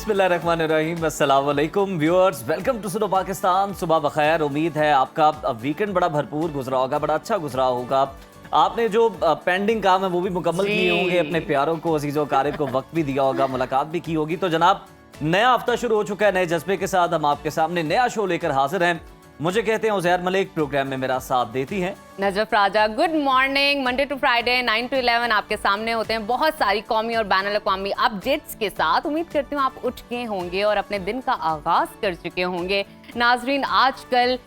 बिस्मिल्लाहिर्रहमानिर्रहीम, अस्सलाम वालेकुम व्यूअर्स, वेलकम टू सुनो पाकिस्तान। सुबह बखैर। उम्मीद है आपका वीकेंड बड़ा भरपूर गुजरा होगा, बड़ा अच्छा गुजरा होगा। आपने जो पेंडिंग काम है वो भी मुकम्मल किए होंगे, अपने प्यारों को, अजीज़ों कारिब को वक्त भी दिया होगा, मुलाकात भी की होगी। तो जनाब, नया हफ्ता शुरू हो चुका है, नए जज्बे के साथ हम आपके सामने नया शो लेकर हाजिर हैं। मुझे कहते हैं उज़ैर मलिक, प्रोग्राम में मेरा साथ देती हैं Najaf Raja. Good morning. Monday to Friday 9 to 11 आपके सामने होते हैं बहुत सारी कौमी और बैन अल-अक़वामी अपडेट्स के साथ। उम्मीद करती हूँ आप उठ गए होंगे और अपने दिन का आगाज कर चुके होंगे। नाजरीन, आजकल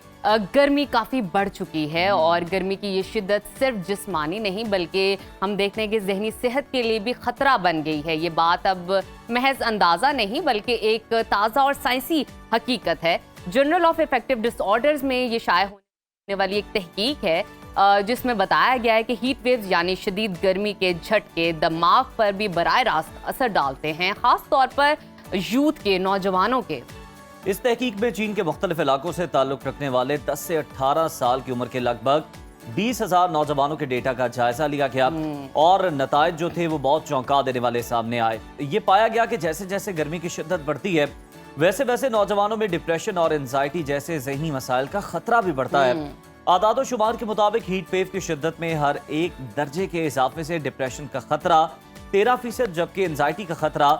गर्मी काफ़ी बढ़ चुकी है और गर्मी की ये शिद्दत सिर्फ जिस्मानी नहीं बल्कि हम देखते हैं कि जहनी सेहत के लिए भी ख़तरा बन गई है। ये बात अब महज अंदाज़ा नहीं बल्कि एक ताज़ा और साइंसी हकीकत है। जर्नल ऑफ इफेक्टिव डिसऑर्डर्स में ये शाया होने वाली एक तहकीक है जिसमें बताया गया है कि हीट वेव्स यानी शदीद गर्मी के झटके दिमाग पर भी बराह रास्त असर डालते हैं, ख़ास तौर पर यूथ के, नौजवानों के। इस तहकीक में चीन के मुख्तलिफ इलाकों से ताल्लुक़ रखने वाले 10 से 18 साल की उम्र के लगभग 20,000 नौजवानों के डेटा का जायजा लिया गया और नताइज जो थे वो बहुत चौंका देने वाले सामने आए। ये पाया गया कि जैसे जैसे गर्मी की शिद्दत बढ़ती है वैसे वैसे नौजवानों में डिप्रेशन और एंजाइटी जैसे ज़हनी मसाइल का खतरा भी बढ़ता है। आदाद शुमार के मुताबिक हीट वेव की शिद्दत में हर 1 दर्जे के इजाफे से डिप्रेशन का खतरा 13%, जबकि एंजाइटी का खतरा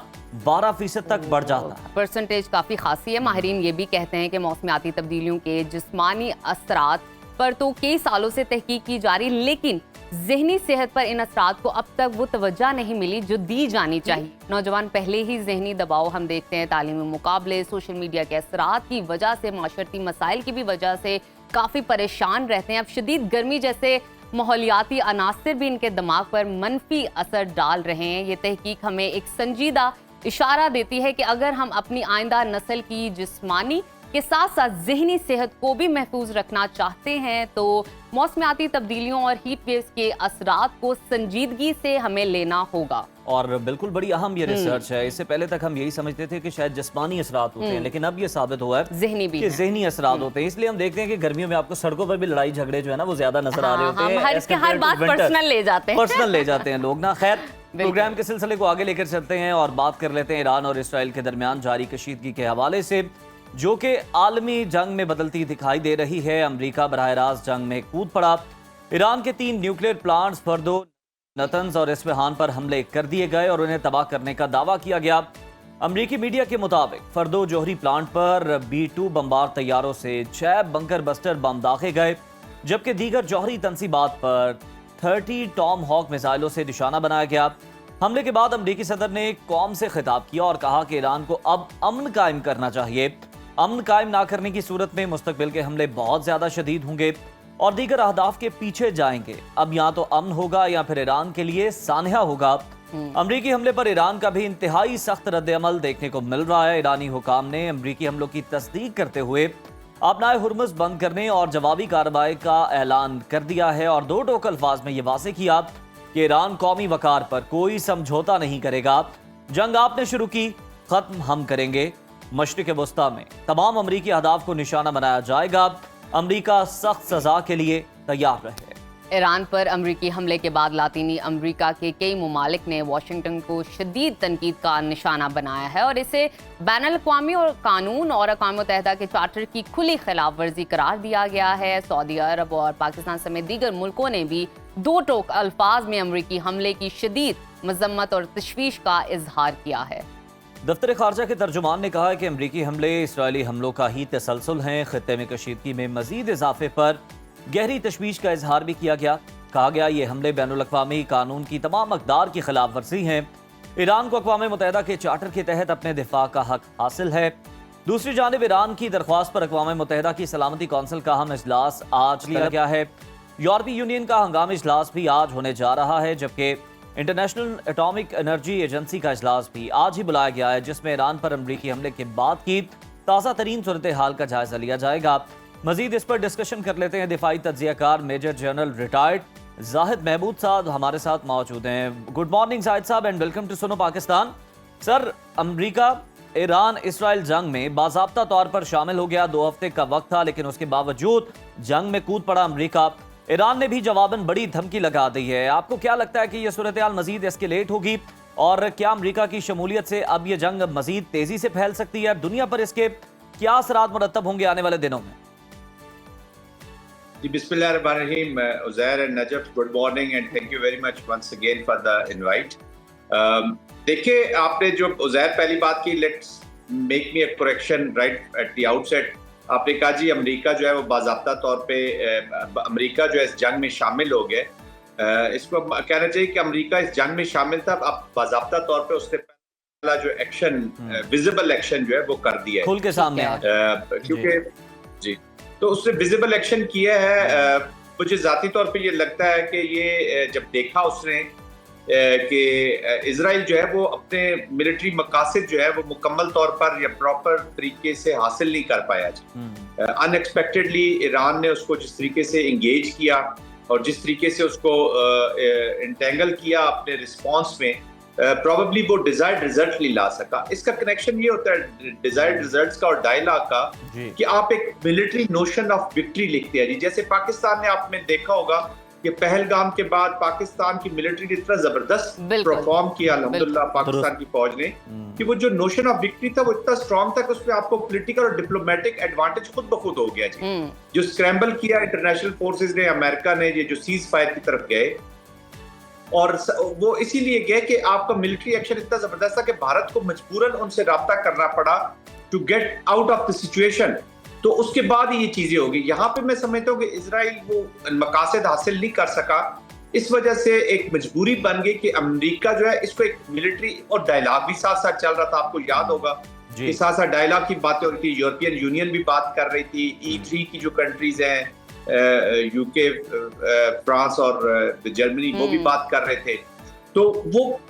12% तक बढ़ जाता है। परसेंटेज काफ़ी खासी है। माहिरीन ये भी कहते हैं कि मौसमियाती तब्दीलियों के जिस्मानी असरात पर तो कई सालों से तहकीक की जा रही, लेकिन ज़हनी सेहत पर इन असरात को अब तक वो तवज्जो नहीं मिली जो दी जानी चाहिए। नौजवान पहले ही ज़हनी दबाव हम देखते हैं, तालीमी मुकाबले, सोशल मीडिया के असरात की वजह से, माशरती मसाइल की भी वजह से काफ़ी परेशान रहते हैं। अब शदीद गर्मी जैसे माहौलियाती अनासर भी इनके दिमाग पर मनफी असर डाल रहे हैं। ये तहकीक हमें एक संजीदा इशारा देती है कि अगर हम अपनी आइंदा नस्ल की जिस्मानी के साथ साथ ज़हनी सेहत को भी महफूज रखना चाहते हैं तो मौसमियाती तब्दीलियों और हीट वेव्स के असरात को संजीदगी से हमें लेना होगा। और बिल्कुल बड़ी अहम ये रिसर्च है। इससे पहले तक हम यही समझते थे कि शायद जिस्मानी असरात होते हैं, लेकिन अब ये साबित हुआ है ज़हनी भी कि ज़हनी असरात होते हैं। इसलिए हम देखते हैं कि गर्मियों में आपको सड़कों पर भी लड़ाई झगड़े जो है ना वो ज्यादा नजर आ रहे होते हैं। हर बात पर्सनल ले जाते हैं लोग ना। खैर, प्रोग्राम के सिलसिले को आगे लेकर चलते हैं और बात कर लेते हैं ईरान और इसराइल के दरमियान जारी कशीदगी के हवाले से, जो कि आलमी जंग में बदलती दिखाई दे रही है। अमरीका बराह रास्त जंग में कूद पड़ा। ईरान के 3 न्यूक्लियर प्लांट्स फर्दो, नतंज और इस्फहान पर हमले कर दिए गए और उन्हें तबाह करने का दावा किया गया। अमरीकी मीडिया के मुताबिक फर्दो जोहरी प्लांट पर B-2 बमबार तैयारों से 6 बंकर बस्टर बम दागे गए, जबकि दीगर जौहरी तंसीबात पर 30 टॉम हॉक मिसाइलों से निशाना बनाया गया। हमले के बाद अमरीकी सदर ने कौम से खिताब किया और कहा कि ईरान को अब अमन कायम करना चाहिए। अमन कायम ना करने की सूरत में मुस्तकबिल के हमले बहुत ज्यादा शदीद होंगे और दीगर अहदाफ के पीछे जाएंगे। अब या तो अमन होगा या फिर ईरान के लिए सानहा होगा। अमरीकी हमले पर ईरान का भी इंतहाई सख्त रद्द-ए-अमल देखने को मिल रहा है। ईरानी हुकाम ने अमरीकी हमलों की तस्दीक करते हुए अपनाए हुर्मुज़ बंद करने और जवाबी कार्रवाई का ऐलान कर दिया है और 2 टोक अल्फाज में यह वाज़ेह किया कि ईरान कौमी वकार पर कोई समझौता नहीं करेगा। जंग आपने शुरू की, खत्म हम करेंगे। मशरिक़ वस्ता में तमाम अमरीकी अहदाफ को निशाना बनाया जाएगा। अमरीका सख्त सजा के लिए तैयार रहे। ईरान पर अमरीकी हमले के बाद लातीनी अमरीका के कई ममालिक ने वाशिंगटन को शदीद तनकीद का निशाना बनाया है और इसे बैन अल-अक़वामी और कानून और अक़वाम मुत्तहिदा के चार्टर की खुली खिलाफ वर्जी करार दिया गया है। सऊदी अरब और पाकिस्तान समेत दीगर मुल्कों ने भी 2 टोक अल्फाज में अमरीकी हमले की शदीद मजम्मत और तशवीश का इजहार किया है। दफ्तर खारजा के तर्जुमान ने कहा है कि अमरीकी हमले इसराइली हमलों का ही तसलसल हैं। खित्ते में कशीदगी में मजीद इजाफे पर गहरी तशवीश का इजहार भी किया गया। कहा गया ये हमले बैनुल-अक़वामी कानून की तमाम अक़दार की खिलाफ वर्जी हैं। ईरान को अक़वाम मुत्तहिदा के चार्टर के तहत अपने दिफा का हक हासिल है। दूसरी जानिब ईरान की दरख्वास्त पर अक़वाम मुत्तहिदा की सलामती कौंसिल का अहम इजलास आज लिया गया है। यूरोपीय यूनियन का हंगामी इजलास भी आज होने जा रहा है, जबकि इंटरनेशनल एटॉमिक एनर्जी एजेंसी का इजलास भी आज ही बुलाया गया है, जिसमें ईरान पर अमरीकी हमले के बाद की ताज़ा तरीन सूरत हाल का जायजा लिया जाएगा। मजीद इस पर डिस्कशन कर लेते हैं। दिफाई तज्ज़ियाकार major general retired Zahid Mahmood साहब हमारे साथ मौजूद हैं। गुड मॉर्निंग जाहिद साहब एंड वेलकम टू सुनो पाकिस्तान। सर, अमरीका ईरान इसराइल जंग में बाज़ाब्ता तौर पर शामिल हो गया। 2 हफ्ते का वक्त था, लेकिन उसके बावजूद जंग में कूद पड़ा अमरीका। ईरान ने भी जवाबन बड़ी धमकी लगा दी है। आपको क्या लगता है कि यह सूरत हाल मजीद एस्केलेट होगी और क्या अमेरिका की शमूलियत से अब ये जंग मजीद तेजी से फैल सकती है? दुनिया पर इसके क्या असरात मुरतब होंगे आने वाले दिनों में? जी, बिस्मिल्लाहिर्रहमानिर्रहीम। Uzair and Najaf, good morning and thank you very much once again for the invite. देखिए, आपने जो उज़ैर पहली बात की, let's make me a correction right at the outset. आपने कहा जी अमेरिका जो है वो बाज़ाब्ता तौर पे अमेरिका जो है इस जंग में शामिल हो गया। इसको कहना चाहिए कि अमेरिका इस जंग में शामिल था, अब बाज़ाब्ता तौर पे उसने पहला जो एक्शन, विजिबल एक्शन जो है वो कर दिया है, खुल के सामने आ क्योंकि जी तो उसने विजिबल एक्शन किया है। मुझे जाती तौर पे ये लगता है कि ये जब देखा उसने कि इजराइल जो है वो अपने मिलिट्री मकासद जो है वो मुकम्मल तौर पर या प्रॉपर तरीके से हासिल नहीं कर पाया। अनएक्सपेक्टेडली ईरान ने उसको जिस तरीके से इंगेज किया और जिस तरीके से उसको इंटेंगल किया अपने रिस्पॉन्स में, प्रॉबेबली वो डिजायर्ड रिजल्ट नहीं ला सका। इसका कनेक्शन ये होता है डिजायर्ड रिजल्ट्स का और डायलॉग का कि आप एक मिलिट्री नोशन ऑफ विक्ट्री लिखते हैं जी। जैसे पाकिस्तान ने आपने देखा होगा कि पहलगाम के बाद पाकिस्तान की मिलिट्री ने इतना जबरदस्त परफॉर्म किया अल्हम्दुलिल्लाह पाकिस्तान की फौज ने कि वो जो नोशन ऑफ विक्ट्री था वो इतना स्ट्रॉन्ग था कि उसमें आपको पॉलिटिकल और डिप्लोमेटिक एडवांटेज खुद ब खुद हो गया जी। जो स्क्रैम्बल किया इंटरनेशनल फोर्सेस ने, अमेरिका ने, ये जो सीज फायर की तरफ गए और वो इसीलिए गए कि आपका मिलिट्री एक्शन इतना जबरदस्त था कि भारत को मजबूरन उनसे राब्ता करना पड़ा to get out of the situation. तो उसके बाद ये चीजें होगी। यहाँ पे मैं समझता हूँ कि इजराइल वो मकासद हासिल नहीं कर सका, इस वजह से एक मजबूरी बन गई कि अमेरिका जो है इसको एक मिलिट्री और डायलॉग भी साथ साथ चल रहा था। आपको याद होगा कि साथ साथ डायलॉग की बातें हो रही थी, यूरोपियन यूनियन भी बात कर रही थी, E3 की जो कंट्रीज हैं यूके, फ्रांस और जर्मनी, वो भी बात कर रहे थे। तो वो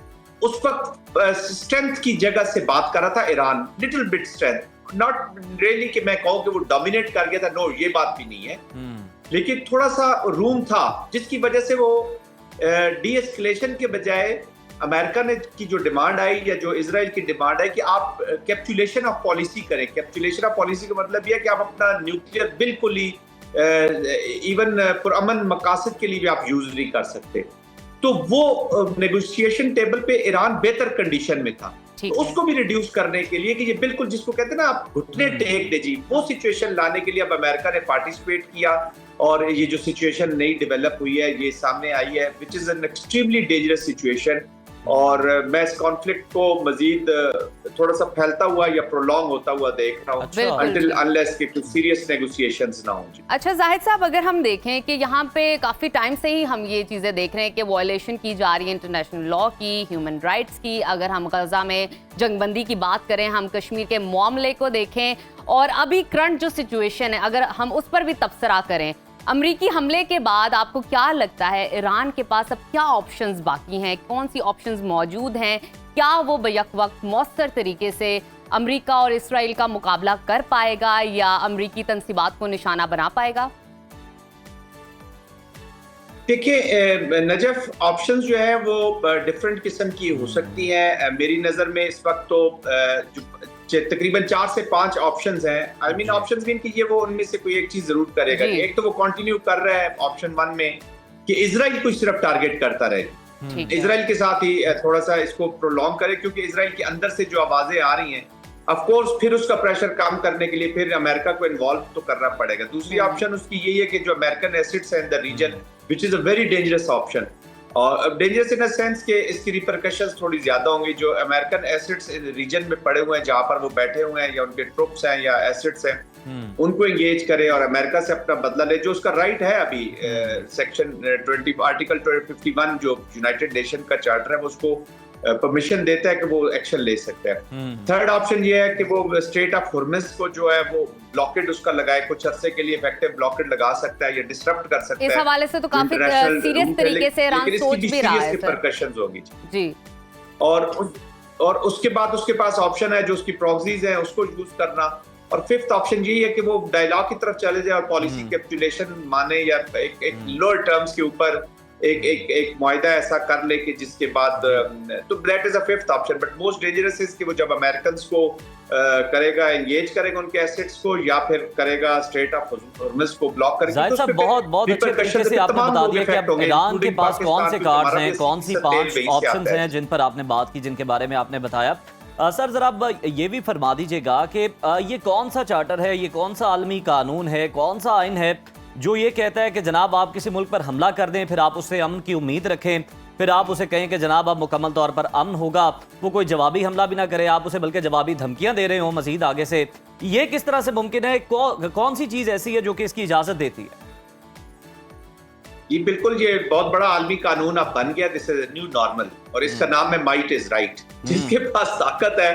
उस वक्त स्ट्रेंथ की जगह से बात कर रहा था Iran, little bit strength, not really कि मैं कहूँ कि वो डोमिनेट कर गया था, नो ये बात भी नहीं है, लेकिन थोड़ा सा रूम था जिसकी वजह से वो डी एस्केलेशन के बजाय अमेरिका ने की जो डिमांड आई या जो इजराइल की डिमांड है कि आप कैप्चुलेशन ऑफ पॉलिसी करें। कैप्चुलेशन ऑफ पॉलिसी का मतलब यह है कि आप अपना न्यूक्लियर बिल्कुल ही इवन पुरअमन मकासद के लिए भी आप यूज नहीं कर सकते। तो वो नेगोशिएशन टेबल पे ईरान बेहतर कंडीशन में था, तो उसको भी रिड्यूस करने के लिए कि ये बिल्कुल जिसको कहते हैं ना आप घुटने टेक दे जी, वो सिचुएशन लाने के लिए अब अमेरिका ने पार्टिसिपेट किया और ये जो सिचुएशन नई डेवलप हुई है ये सामने आई है, which is an extremely dangerous situation. और मैं इस कॉन्फ्लिक्ट को मजीद थोड़ा सा फैलता हुआ या प्रोलॉन्ग होता हुआ देख रहा हूँ until unless कि कुछ सीरियस नेगोशिएशंस ना हों। अच्छा जाहिद साहब, अगर हम देखें कि यहाँ पे काफ़ी टाइम से ही हम ये चीज़ें देख रहे हैं कि वॉयलेशन की जा रही है इंटरनेशनल लॉ की, ह्यूमन राइट्स की। अगर हम गजा में जंगबंदी की बात करें, हम कश्मीर के मामले को देखें और अभी करंट जो सिचुएशन है अगर हम उस पर भी तबसरा करें, अमरीकी हमले के बाद आपको क्या लगता है ईरान के पास अब क्या ऑप्शंस बाकी हैं, कौन सी ऑप्शंस मौजूद हैं? क्या वो बैक वक्त मौसर तरीके से अमरीका और इसराइल का मुकाबला कर पाएगा या अमरीकी तंसीबात को निशाना बना पाएगा? देखिए नजफ, ऑप्शंस जो है वो डिफरेंट किस्म की हो सकती हैं। मेरी नज़र में इस वक्त तो तकरीबन 4 से 5 ऑप्शंस हैं। आई मीन ऑप्शंस मीन कि ये वो उनमें से कोई एक चीज जरूर करेगा। एक तो वो कंटिन्यू कर रहा है ऑप्शन 1 में कि इजराइल को सिर्फ टारगेट करता रहे, इजराइल के साथ ही थोड़ा सा इसको प्रोलॉन्ग करे, क्योंकि इजराइल के अंदर से जो आवाजें आ रही हैं ऑफ कोर्स फिर उसका प्रेशर कम करने के लिए फिर अमेरिका को इन्वॉल्व तो करना पड़ेगा। दूसरी ऑप्शन उसकी यही है कि जो अमेरिकन एसेट्स हैं in the region, which is a very dangerous option, और डेंजरस इन द सेंस कि इसकी रिपरकशंस थोड़ी ज्यादा होंगी। जो अमेरिकन एसेट्स रीजन में पड़े हुए हैं, जहां पर वो बैठे हुए हैं या उनके ट्रुप्स हैं या एसेट्स हैं, उनको एंगेज करे और अमेरिका से अपना बदला ले, जो उसका राइट है अभी। सेक्शन 20 आर्टिकल 51 जो यूनाइटेड नेशन का चार्टर है वो उसको परमिशन देता है कि वो एक्शन ले सकता है। थर्ड ऑप्शन ये है कि वो स्ट्रेट ऑफ हॉर्मुज को जो है वो ब्लॉकेड उसका लगाए, कुछ अरसे के लिए इफेक्टिव ब्लॉकेड लगा सकता है या डिस्टरप्ट कर सकता है। इस हवाले से तो काफी सीरियस तरीके से ईरान सोच भी रहा है रिपरकशंस होगी जी। और उसके बाद उसके पास ऑप्शन है जो उसकी प्रॉक्सीज है उसको यूज करना, और फिफ्थ ऑप्शन यही है कि वो डायलॉग की तरफ चले जाए और पॉलिसी कैप्चुलेशन माने या एक लोअर टर्म्स के ऊपर एक मुआहिदा ऐसा कर ले कि जिसके बाद, तो that is a fifth option. But most dangerous is कि वो जब अमेरिकन को करेगा, एंगेज करेगा उनके एसेट्स को, या फिर करेगा स्ट्रेट ऑफ हॉर्मुज़ को ब्लॉक करके। जाहिद साहब, बहुत अच्छे तरीके से आपने बता दिया कि अब ईरान के पास कौन से कार्ड्स हैं, कौन सी 5 ऑप्शंस हैं जिन पर आपने बात की, जिनके बारे में आपने बताया। सर जरा अब ये भी फरमा दीजिएगा कि ये कौन सा चार्टर है, ये कौन सा आलमी कानून है, कौन सा आइन है जो ये कहता है कि जनाब आप किसी मुल्क पर हमला कर दें, फिर आप उससे अमन की उम्मीद रखें, फिर आप उसे कहें कि जनाब अब मुकम्मल तौर पर अमन होगा, वो कोई जवाबी हमला भी ना करे, आप उसे बल्कि जवाबी धमकियां दे रहे हो मजीद आगे से। ये किस तरह से मुमकिन है? कौन सी चीज़ ऐसी है जो कि इसकी इजाज़त देती है? ये बिल्कुल, ये बहुत बड़ा आलमी कानून अब बन गया, दिस इज न्यू नॉर्मल, और इसका नाम है माइट इज राइट। जिसके पास ताकत है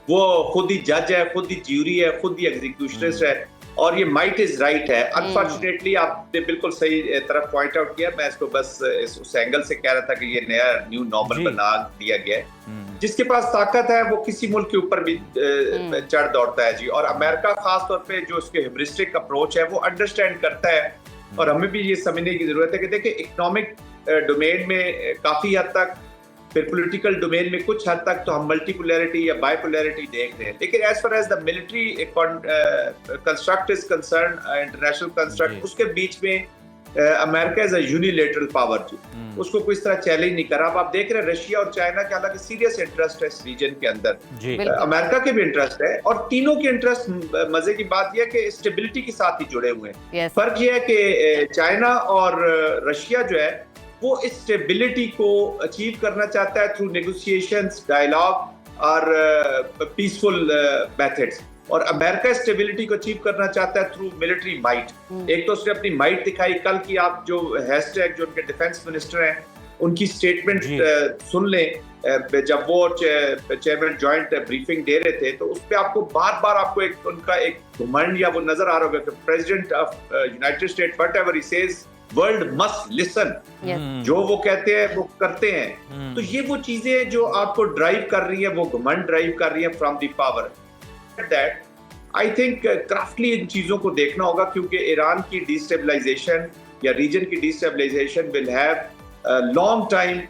वो खुद ही जज है, खुद ही ज्यूरी है, खुद ही एग्जीक्यूशनिस्ट है, और ये माइट इज राइट है। अनफॉर्चुनेटली आपने बिल्कुल सही तरफ पॉइंट आउट किया, मैं इसको बस उस एंगल से कह रहा था कि ये नया न्यू नॉर्मल बना दिया गया है। जिसके पास ताकत है वो किसी मुल्क के ऊपर भी चढ़ दौड़ता है जी, और अमेरिका खास तौर पे जो उसके हिब्रिस्टिक अप्रोच है वो अंडरस्टैंड करता है, और हमें भी ये समझने की जरूरत है कि देखिए इकोनॉमिक डोमेन में काफी हद तक, फिर पॉलिटिकल डोमेन में कुछ हद तक तो हम मल्टीपोलैरिटी या बाइपोलैरिटी देख रहे हैं, लेकिन as far as the military construct is concern, international construct, उसके बीच में America is a unilateral power जी, उसको कोई तरह चैलेंज नहीं करा। अब आप देख रहे हैं रशिया और चाइना के हालांकि सीरियस इंटरेस्ट है इस रीजन के अंदर, अमेरिका के भी इंटरेस्ट है, और तीनों के इंटरेस्ट, मजे की बात यह है कि स्टेबिलिटी के साथ ही जुड़े हुए हैं। फर्क यह है कि चाइना और रशिया जो है वो इस स्टेबिलिटी को अचीव करना चाहता है थ्रू नेगोशिएशंस, डायलॉग और पीसफुल मेथड्स, और अमेरिका स्टेबिलिटी को अचीव करना चाहता है थ्रू मिलिट्री माइट। एक तो उसने अपनी माइट दिखाई, कल की आप जो हैशटैग जो उनके डिफेंस मिनिस्टर हैं उनकी स्टेटमेंट सुन लें, जब वो चेयरमैन जॉइंट ब्रीफिंग दे रहे थे, तो उस पर आपको बार बार आपको एक उनका एक घमंड या वो नजर आ रहा होगा कि president of United state whatever he says world must listen, जो वो कहते हैं वो करते हैं। तो ये वो चीजें जो आपको ड्राइव कर रही है, वो घमंड ड्राइव कर रही है from the power. That I think craftily इन चीजों को देखना होगा, क्योंकि ईरान की डिस्टेबलाइजेशन या रीजन की destabilisation will have long time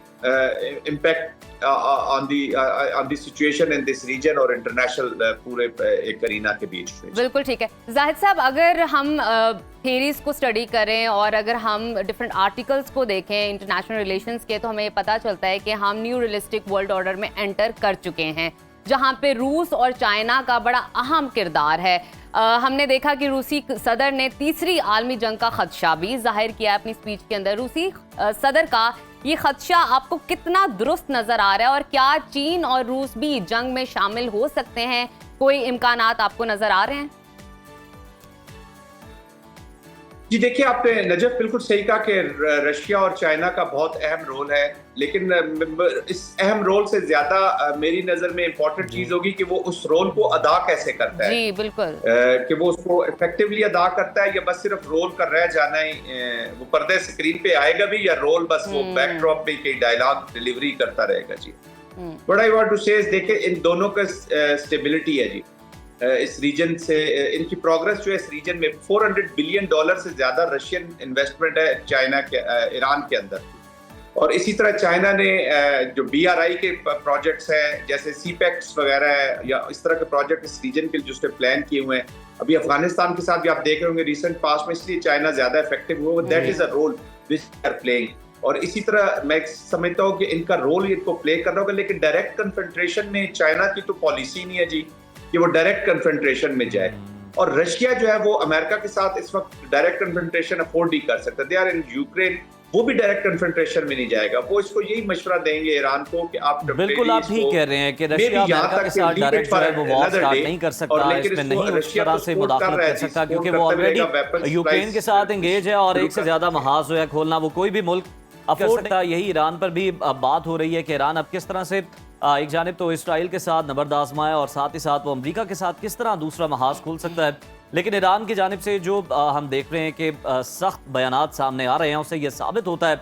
impact on the situation in this region और इंटरनेशनल पूरे एक करीना के बीच में। बिल्कुल ठीक है जाहिद साहब, अगर हम थेरीज को स्टडी करें और अगर हम डिफरेंट आर्टिकल्स को देखें इंटरनेशनल रिलेशंस के, तो हमें पता चलता है कि हम न्यू रियलिस्टिक वर्ल्ड ऑर्डर में एंटर कर चुके हैं, जहां पे रूस और चाइना का बड़ा अहम किरदार है। हमने देखा कि रूसी सदर ने तीसरी आलमी जंग का खदशा भी जाहिर किया अपनी स्पीच के अंदर। रूसी सदर का ये खदशा आपको कितना दुरुस्त नजर आ रहा है, और क्या चीन और रूस भी जंग में शामिल हो सकते हैं? कोई इम्कानात आपको नजर आ रहे हैं? जी देखिए, आपने नजफ बिल्कुल सही कहा कि रशिया और चाइना का बहुत अहम रोल है, लेकिन इस अहम रोल से ज्यादा मेरी नजर में इंपॉर्टेंट चीज होगी कि वो उस रोल को अदा कैसे करता है। जी बिल्कुल, कि वो उसको इफेक्टिवली अदा करता है, या बस सिर्फ रोल कर रह जाना ही, वो पर्दे स्क्रीन पे आएगा भी, या रोल बस वो बैकड्रॉप पे कई डायलॉग डिलीवरी करता रहेगा जी। व्हाट आई वांट टू से इज, देखिए इन दोनों का स्टेबिलिटी है जी, इस रीजन से इनकी प्रोग्रेस जो है इस रीजन में $400 बिलियन से ज्यादा रशियन इन्वेस्टमेंट है चाइना के ईरान के अंदर, और इसी तरह चाइना ने जो BRI के प्रोजेक्ट्स हैं जैसे सीपेक्स वगैरह है, या इस तरह के प्रोजेक्ट इस रीजन के जो उसने प्लान किए हुए हैं, अभी अफगानिस्तान के साथ भी आप देख रहे होंगे रिसेंट पास्ट में, इसलिए चाइना ज्यादा इफेक्टिव हुआ, that is a role which they are playing. और इसी तरह मैं समझता हूँ कि इनका रोल इनको प्ले करना होगा, लेकिन डायरेक्ट कन्फ्रंट्रेशन में चाइना की तो पॉलिसी नहीं है जी कि वो डायरेक्ट कन्फ्रंट्रेशन में जाए, और रशिया जो है वो अमेरिका के साथ इस वक्त डायरेक्ट कन्फ्रंट्रेशन अफोर्ड नहीं कर सकता। दे आर इन यूक्रेन, वो भी डायरेक्ट कन्फ्रंट्रेशन में नहीं जाएगा, वो इसको यही मशवरा देंगे ईरान को कि आप बिल्कुल आप ठीक कह रहे हैं कि रशिया अमेरिका के साथ डायरेक्ट जो है वो वॉर स्टार्ट नहीं कर सकता, इसमें नहीं उस तरह से मुदाखलत कर सकता, क्योंकि वो ऑलरेडी यूक्रेन के साथ एंगेज है, और एक से ज्यादा महाज जो है खोलना वो कोई भी मुल्क अफोर्ड सकता। यही ईरान पर भी बात हो रही है कि ईरान अब किस तरह से एक जानिब तो इसराइल के साथ नबर्द आजमाए, और साथ ही साथ वो अमेरिका के साथ किस तरह दूसरा महाज खोल सकता है। लेकिन ईरान की जानिब से जो हम देख रहे हैं कि सख्त बयानात सामने आ रहे हैं, उससे ये साबित होता है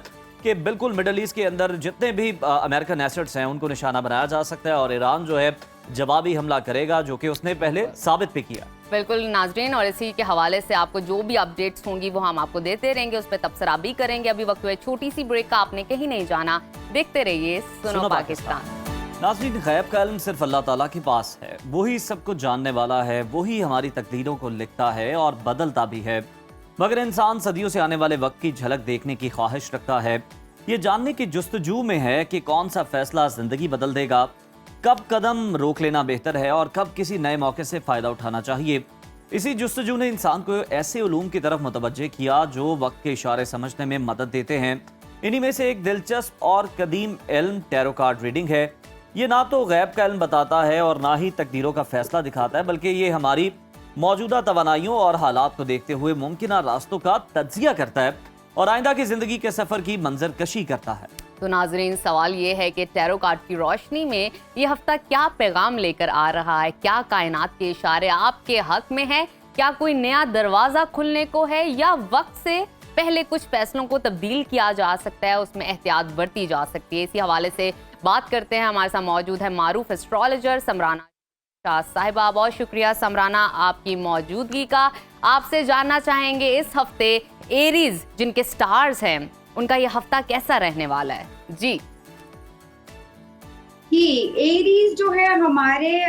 कि बिल्कुल मिडल ईस्ट के अंदर जितने भी अमेरिकन एसेट्स हैं उनको निशाना बनाया जा सकता है, और ईरान जो है जवाबी हमला करेगा, जो कि उसने पहले साबित भी किया। बिल्कुल नाजरीन, और इसी के हवाले से आपको जो भी अपडेट्स होंगी वो हम आपको देते रहेंगे, उस पर तबसरा भी करेंगे। अभी वक्त हुआ छोटी सी ब्रेक का, आपने कहीं नहीं जाना, देखते रहिए सुनो पाकिस्तान। नाज़रीन, गैब का इल्म सिर्फ अल्लाह ताला के पास है। वही सब कुछ जानने वाला है, वही हमारी तकदीरों को लिखता है और बदलता भी है। मगर इंसान सदियों से आने वाले वक्त की झलक देखने की ख्वाहिश रखता है। ये जानने की जुस्तजू में है कि कौन सा फैसला जिंदगी बदल देगा, कब कदम रोक लेना बेहतर है और कब किसी नए मौके से फ़ायदा उठाना चाहिए। इसी जुस्तजू ने इंसान को ऐसे उलूम की तरफ मुतवज्जे किया जो वक्त के इशारे समझने में मदद देते हैं। इन्हीं में से एक दिलचस्प और कदीम इल्म टैरो कार्ड रीडिंग है। ये ना तो गैब का इल्म बताता है और ना ही तकदीरों का फैसला दिखाता है, बल्कि ये हमारी मौजूदा तवानाइयों और हालात को देखते हुए मुमकिन रास्तों का तज्जिया करता है और आइंदा की जिंदगी के सफर की मंजर कशी करता है। तो नाजरीन, सवाल ये है कि टैरो कार्ड की रोशनी में ये हफ्ता क्या पैगाम लेकर आ रहा है? क्या कायनात के इशारे आपके हक में है? क्या कोई नया दरवाजा खुलने को है या वक्त से पहले कुछ फैसलों को तब्दील किया जा सकता है, उसमें एहतियात बरती जा सकती है? इसी हवाले से बात करते हैं। हमारे साथ मौजूद है मारूफ एस्ट्रोलॉजर समराना शाह साहिबा। बहुत शुक्रिया समराना आपकी मौजूदगी का। आपसे जानना चाहेंगे इस हफ्ते एरीज जिनके स्टार्स हैं उनका ये हफ्ता कैसा रहने वाला है? जी एरीज जो है हमारे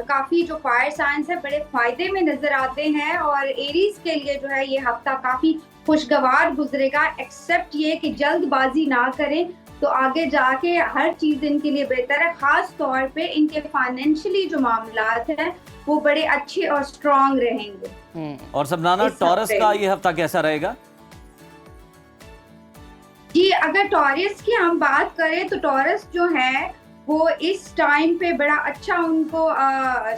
काफी जो फायर साइंस है बड़े फायदे में नजर आते हैं और एरीज के लिए जो है ये हफ्ता काफी खुशगवार गुजरेगा, एक्सेप्ट ये कि जल्दबाजी ना करें तो आगे जाके हर चीज इनके लिए बेहतर है। खास तौर पे इनके फाइनेंशियली जो मामलात हैं वो बड़े अच्छे और स्ट्रॉन्ग रहेंगे। और समराना, टॉरस का ये हफ्ता कैसा रहेगा? जी, अगर टॉरस की हम बात करें तो टॉरस जो है वो इस टाइम पे बड़ा अच्छा उनको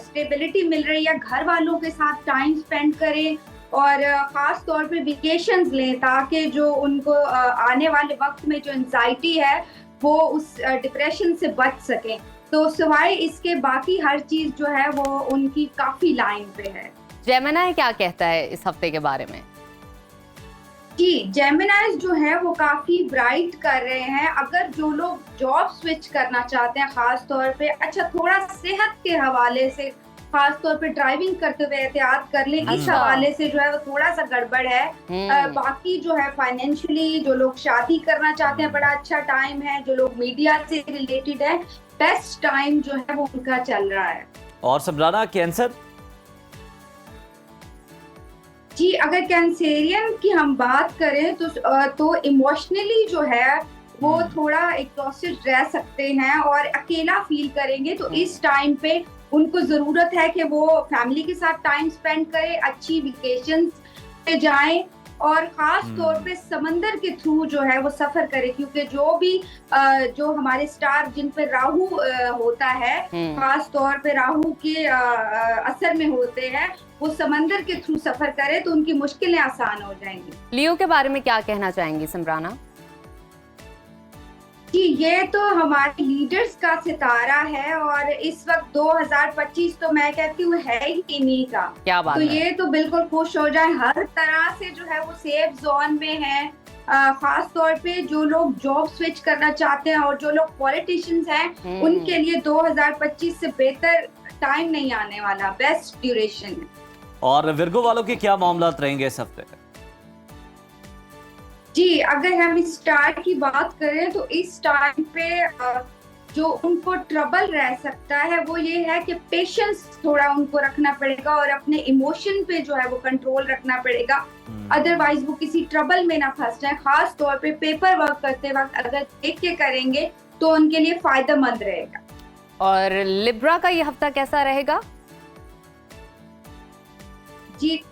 स्टेबिलिटी मिल रही है। घर वालों के साथ टाइम स्पेंड करें और ख़ास तौर पे वेकेशंस लें ताकि जो उनको आने वाले वक्त में जो एंजाइटी है वो उस डिप्रेशन से बच सकें। तो सिवाय इसके बाकी हर चीज़ जो है वो उनकी काफ़ी लाइन पे है। जेमिनी क्या कहता है इस हफ्ते के बारे में? जी, जेमिनाइज जो है वो काफी ब्राइट कर रहे हैं। अगर जो लोग जॉब स्विच करना चाहते हैं खास तौर पे, अच्छा थोड़ा सेहत के हवाले से खास तौर पे ड्राइविंग करते हुए एहतियात कर लें, इस हवाले से जो है वो थोड़ा सा गड़बड़ है। बाकी जो है फाइनेंशियली जो लोग शादी करना चाहते हैं बड़ा अच्छा टाइम है। जो लोग मीडिया से रिलेटेड है बेस्ट टाइम जो है वो उनका चल रहा है। और समराना, कैंसर? जी, अगर कैंसेरियन की हम बात करें तो इमोशनली जो है वो थोड़ा एग्जॉस्टेड रह सकते हैं और अकेला फील करेंगे। तो इस टाइम पे उनको जरूरत है कि वो फैमिली के साथ टाइम स्पेंड करें, अच्छी वेकेशंस पे जाएं और खास तौर पे समंदर के थ्रू जो है वो सफर करें, क्योंकि जो हमारे स्टार जिन पे राहु होता है खास तौर पे राहु के असर में होते हैं, वो समंदर के थ्रू सफर करें तो उनकी मुश्किलें आसान हो जाएंगी। लियो के बारे में क्या कहना चाहेंगी समराना? जी, ये तो हमारे लीडर्स का सितारा है और इस वक्त 2025 तो मैं कहती हूँ है ही इन्हीं का। क्या बात तो है? ये तो बिल्कुल खुश हो जाए, हर तरह से जो है वो सेफ जोन में है। खास तौर पे जो लोग जॉब स्विच करना चाहते हैं और जो लोग पॉलिटिशियंस हैं उनके लिए 2025 से बेहतर टाइम नहीं आने वाला, बेस्ट ड्यूरेशन है। और विर्गो वालों के क्या मामलात रहेंगे इस हफ्ते? जी, अगर हम इस स्टार की बात करें तो इस टाइम पे जो उनको ट्रबल रह सकता है वो ये है कि पेशेंस थोड़ा उनको रखना पड़ेगा और अपने इमोशन पे जो है वो कंट्रोल रखना पड़ेगा, अदरवाइज वो किसी ट्रबल में ना फंस जाए। खास तौर पे पेपर वर्क करते वक्त अगर देख के करेंगे तो उनके लिए फायदेमंद रहेगा। और लिब्रा का ये हफ्ता कैसा रहेगा? जी,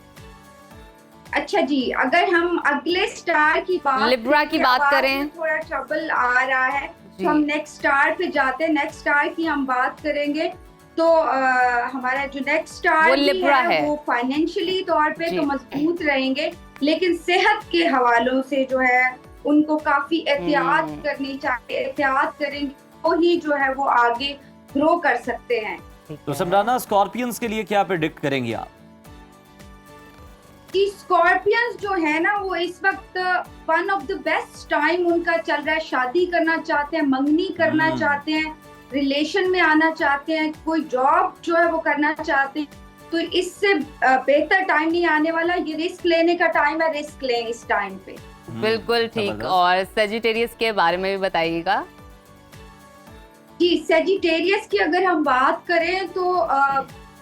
अच्छा जी, अगर हम अगले स्टार की बात लिब्रा की बात करें, थोड़ा ट्रबल आ रहा है तो हम नेक्स्ट स्टार पे जाते हैं। नेक्स्ट स्टार की हम बात करेंगे तो हमारा जो नेक्स्ट स्टार वो लिब्रा है। वो फाइनेंशियली तौर पे तो मजबूत रहेंगे, लेकिन सेहत के हवालों से जो है उनको काफी एहतियात करनी चाहिए। एहतियात करेंगे तो ही जो है वो आगे ग्रो कर सकते हैं। तो समराना, स्कॉर्पियंस के लिए क्या प्रेडिक्ट करेंगी आप? कि स्कॉर्पियंस जो है ना वो इस वक्त one of the best time उनका चल रहा है। शादी करना चाहते हैं, मंगनी करना चाहते हैं, रिलेशन में आना चाहते हैं, कोई जॉब जो है वो करना चाहते हैं, तो इससे बेहतर टाइम नहीं आने वाला। ये रिस्क लेने का टाइम है, रिस्क लें इस टाइम पे। बिल्कुल ठीक। और सेजिटेरियस के बारे में भी बताइएगा। जी, सेजिटेरियस की अगर हम बात करें तो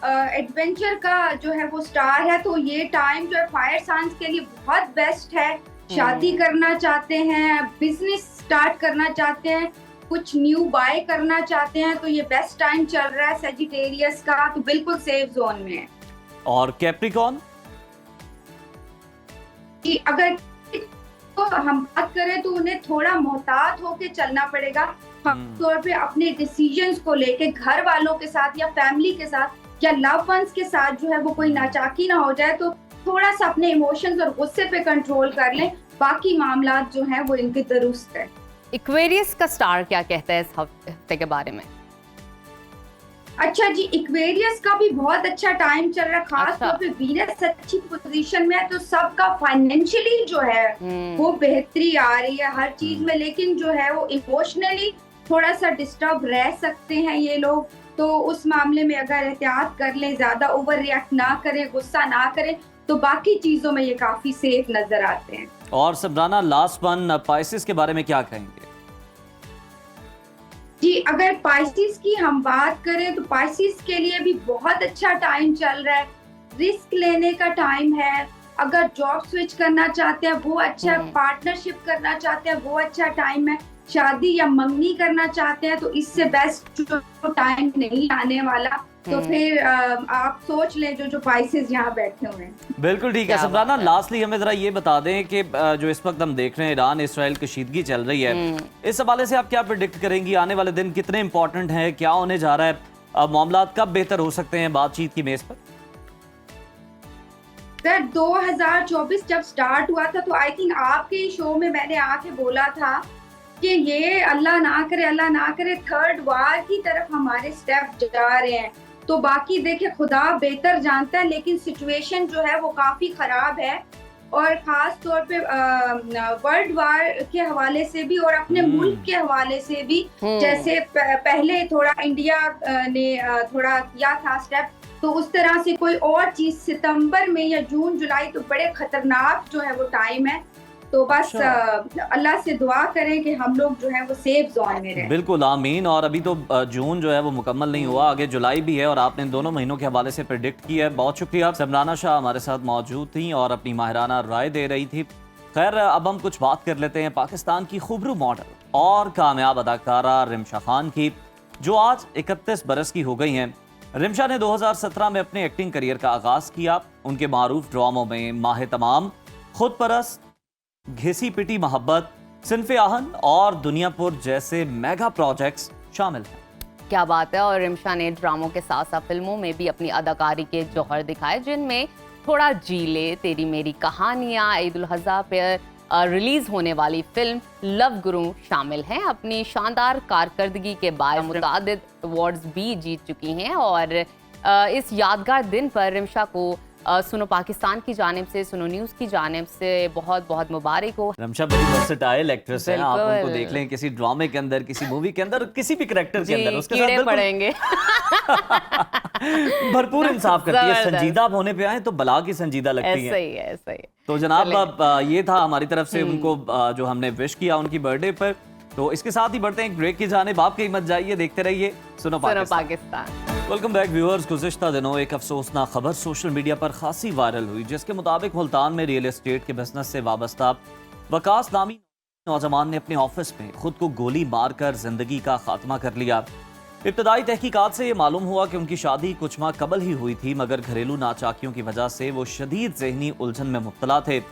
एडवेंचर का जो है वो स्टार है, तो ये टाइम जो है फायर साइंस के लिए बहुत बेस्ट है। शादी करना चाहते हैं, बिजनेस स्टार्ट करना चाहते हैं, कुछ न्यू बाय करना चाहते हैं, तो ये बेस्ट टाइम चल रहा है सेजिटेरियस का, तो बिल्कुल सेफ जोन में है। और कैप्रिकॉर्न? कि अगर तो हम बात करें तो उन्हें थोड़ा मोहतात होके चलना पड़ेगा, खासतौर पे अपने डिसीजंस को लेके घर वालों के साथ या फैमिली के साथ या लव वंस के साथ जो है वो कोई नाचाकी ना हो जाए, तो थोड़ा सा अपने इमोशंस और गुस्से पे कंट्रोल कर लें, बाकी मामला जो है वो इनके दुरुस्त है। इक्वेरियस का स्टार क्या कहता है इस हफ्ते के बारे में? अच्छा जी, इक्वेरियस का भी बहुत अच्छा टाइम चल रहा है, खास अच्छा। तौर पे वीनस अच्छी पोजीशन में है, तो सबका फाइनेंशियली जो है वो बेहतरी आ रही है हर चीज में, लेकिन जो है वो इमोशनली थोड़ा सा डिस्टर्ब रह सकते हैं ये लोग, तो उस मामले में अगर एहतियात कर लें, ज्यादा ओवर रिएक्ट ना करें, गुस्सा ना करें, तो बाकी चीजों में ये काफी सेफ नजर आते हैं। और सबराना, लास्ट वन, पाइसेस के बारे में क्या कहेंगे? जी, अगर पाइसिस की हम बात करें तो पाइसिस के लिए भी बहुत अच्छा टाइम चल रहा है, रिस्क लेने का टाइम है, अगर जॉब स्विच करना चाहते हैं वो अच्छा है, पार्टनरशिप करना चाहते हैं वो अच्छा टाइम है, शादी या मंगनी करना चाहते हैं तो इससे बेस्ट जो टाइम नहीं आने वाला, तो फिर आप सोच लें जो पाइसेस यहाँ बैठे हुए हैं। बिल्कुल ठीक है सबराना, लास्टली हमें जरा ये बता दें कि जो इस वक्त हम देख रहे हैं ईरान इसराइल कशीदगी चल रही है, इस हवाले से आप क्या प्रेडिक्ट करेंगी? आने वाले दिन कितने इंपॉर्टेंट हैं, क्या होने जा रहा है, मामला कब बेहतर हो सकते हैं बातचीत की मेज पर? सर 2024 जब स्टार्ट हुआ था तो आई थिंक आपके शो में मैंने आके बोला था कि ये अल्लाह ना करे थर्ड वार की तरफ हमारे स्टेप जा रहे हैं, तो बाकी देखिए खुदा बेहतर जानता है, लेकिन सिचुएशन जो है वो काफी खराब है, और खास तौर पे वर्ल्ड वार के हवाले से भी और अपने मुल्क के हवाले से भी, जैसे पहले थोड़ा इंडिया ने थोड़ा किया था स्टेप, तो उस तरह से कोई और चीज सितंबर में या जून जुलाई तो बड़े खतरनाक जो है वो टाइम है, तो बस अल्लाह से दुआ करें कि हम लोग जो है वो सेफ जोन में रहें। बिल्कुल आमीन। और अभी तो जून जो है वो मुकम्मल नहीं हुआ, आगे जुलाई भी है और आपने इन दोनों महीनों के हवाले से प्रेडिक्ट किया है, बहुत शुक्रिया। सबराना शाह हमारे साथ मौजूद थी और अपनी माहिराना राय दे रही थी। खैर अब हम कुछ बात कर लेते हैं पाकिस्तान की खूबरू मॉडल और कामयाब अदाकारा रिमशा खान की, जो आज 31 बरस की हो गई हैं। रिमशा ने 2017 में अपने एक्टिंग करियर का आगाज किया। उनके मारूफ ड्रामों में माह तमाम, खुद परस्त, घिसी पिटी मोहब्बत, सिन्फे आहन और दुनियापुर जैसे मेगा प्रोजेक्ट्स शामिल हैं। क्या बात है। और रिमशा ने ड्रामों के साथ साथ फिल्मों में भी अपनी अदाकारी के जौहर दिखाए, जिनमें थोड़ा जीले, तेरी मेरी कहानियां, ईद उल अज़हा पर रिलीज होने वाली फिल्म लव गुरु शामिल हैं। अपनी शानदार कारकर्दगी के बाद मुतादिद अवार्ड्स भी जीत चुकी हैं और इस यादगार दिन पर रिमशा को सुनो पाकिस्तान की जानिब से, सुनो न्यूज़ की जानिब से बहुत बहुत मुबारक हो। रिमशा बड़ी वर्सेटाइल एक्ट्रेस है, आप उनको देख लें किसी ड्रामे के अंदर, किसी मूवी के अंदर, किसी भी कैरेक्टर के अंदर, उसके साथ पड़ेंगे भरपूर इंसाफ करती है। संजीदा होने पे आए तो बला की संजीदा लगती है। सही है, सही है। तो जनाब ये था हमारी तरफ से उनको जो हमने विश किया उनकी बर्थडे पर। तो इसके साथ ही बढ़ते हैं एक ब्रेक की जानिब। आप कहीं मत जाइए, देखते रहिए सुनो पाकिस्तान। Welcome back viewers. गुज़िश्ता दिनों एक अफसोसनाक खबर सोशल मीडिया पर खासी वायरल हुई, जिसके मुताबिक मुल्तान में रियल एस्टेट के बिजनेस से वाबस्ता वकास नामी नौजवान ने अपने ऑफिस में खुद को गोली मारकर जिंदगी का खात्मा कर लिया। इब्तदाई तहकीकात से ये मालूम हुआ कि उनकी शादी कुछ माह कबल ही हुई थी, मगर घरेलू नाचाकियों की वजह से वो शदीद ज़हनी उलझन में मुब्तला थे।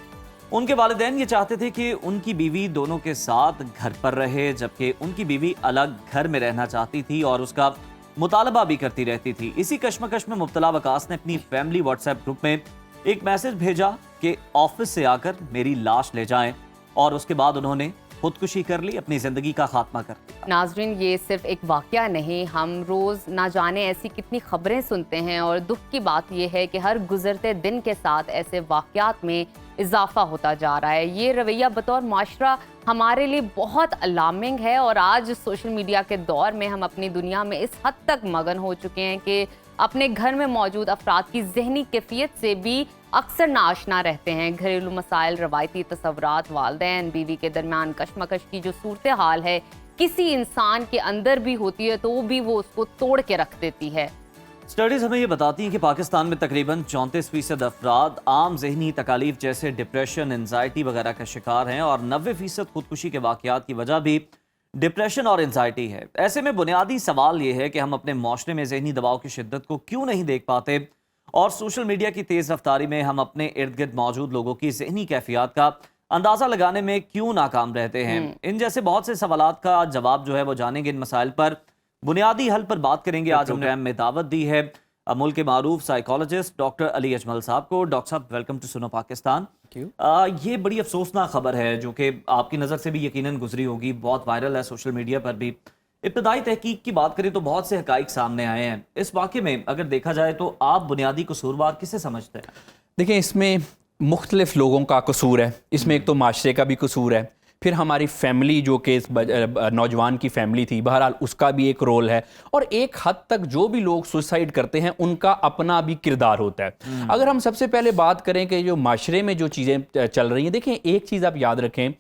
उनके वालिदैन ये चाहते थे कि उनकी बीवी दोनों के साथ घर पर रहे, जबकि उनकी बीवी अलग घर में रहना चाहती थी और उसका मुतालबा भी करती रहती थी। इसी कश्मकश में मुब्तला वकास ने अपनी फैमिली व्हाट्सएप ग्रुप में एक मैसेज भेजा कि ऑफिस से आकर मेरी लाश ले जाएं, और उसके बाद उन्होंने खुदकुशी कर ली, अपनी जिंदगी का खात्मा कर लिया। नाजरीन, ये सिर्फ एक वाकया नहीं, हम रोज ना जाने ऐसी कितनी खबरें सुनते हैं और दुख की बात यह है कि हर गुजरते दिन के साथ ऐसे वाकयात में इजाफा होता जा रहा है। ये रवैया बतौर माशरा हमारे लिए बहुत अलार्मिंग है और आज सोशल मीडिया के दौर में हम अपनी दुनिया में इस हद तक मगन हो चुके हैं कि अपने घर में मौजूद अफराद की जहनी कैफियत से भी अक्सर नाआशना रहते हैं। घरेलू मसाइल, रवायती तसव्वुरात, वालिदैन बीवी के दरमियान कशमकश की जो सूरत हाल है, किसी इंसान के अंदर भी होती है तो भी वो उसको तोड़ के रख देती है। स्टडीज हमें ये बताती हैं कि पाकिस्तान में तकरीबन 34% अफराद आम जहनी तकालीफ जैसे डिप्रेशन, एंजाइटी वगैरह का शिकार हैं और 90% खुदकुशी के वाकयात की वजह भी डिप्रेशन और एंजाइटी है। ऐसे में बुनियादी सवाल ये है कि हम अपने माशरे में जहनी दबाव की शिद्दत को क्यों नहीं देख पाते और सोशल मीडिया की तेज़ रफ्तारी में हम अपने इर्द गिर्द मौजूद लोगों की जहनी कैफियत का अंदाज़ा लगाने में क्यों नाकाम रहते हैं। इन जैसे बहुत से सवालात का जवाब जो है वो जानेंगे। इन मसाइल पर बुनियादी हल पर बात करेंगे। आज हमने में दावत दी है मुल्क के मारूफ साइकोलॉजिस्ट डॉक्टर अली अजमल साहब को। डॉक्टर साहब, वेलकम टू सुनो पाकिस्तान। ये बड़ी अफसोसनाक खबर है जो कि आपकी नज़र से भी यकीनन गुजरी होगी, बहुत वायरल है सोशल मीडिया पर भी। इब्तदाई तहकीक की बात करें तो बहुत से हकाइक सामने आए हैं। इस वाक़े में अगर देखा जाए तो आप बुनियादी कसूरवार किसे समझते हैं? देखिए, इसमें मुख्तलिफ लोगों का कसूर है। इसमें एक तो माशरे का भी कसूर है, फिर हमारी फैमिली जो कि इस नौजवान की फैमिली थी, बहरहाल उसका भी एक रोल है, और एक हद तक जो भी लोग सुसाइड करते हैं उनका अपना भी किरदार होता है। अगर हम सबसे पहले बात करें कि जो माशरे में जो चीज़ें चल रही हैं, देखें एक चीज़ आप याद रखें,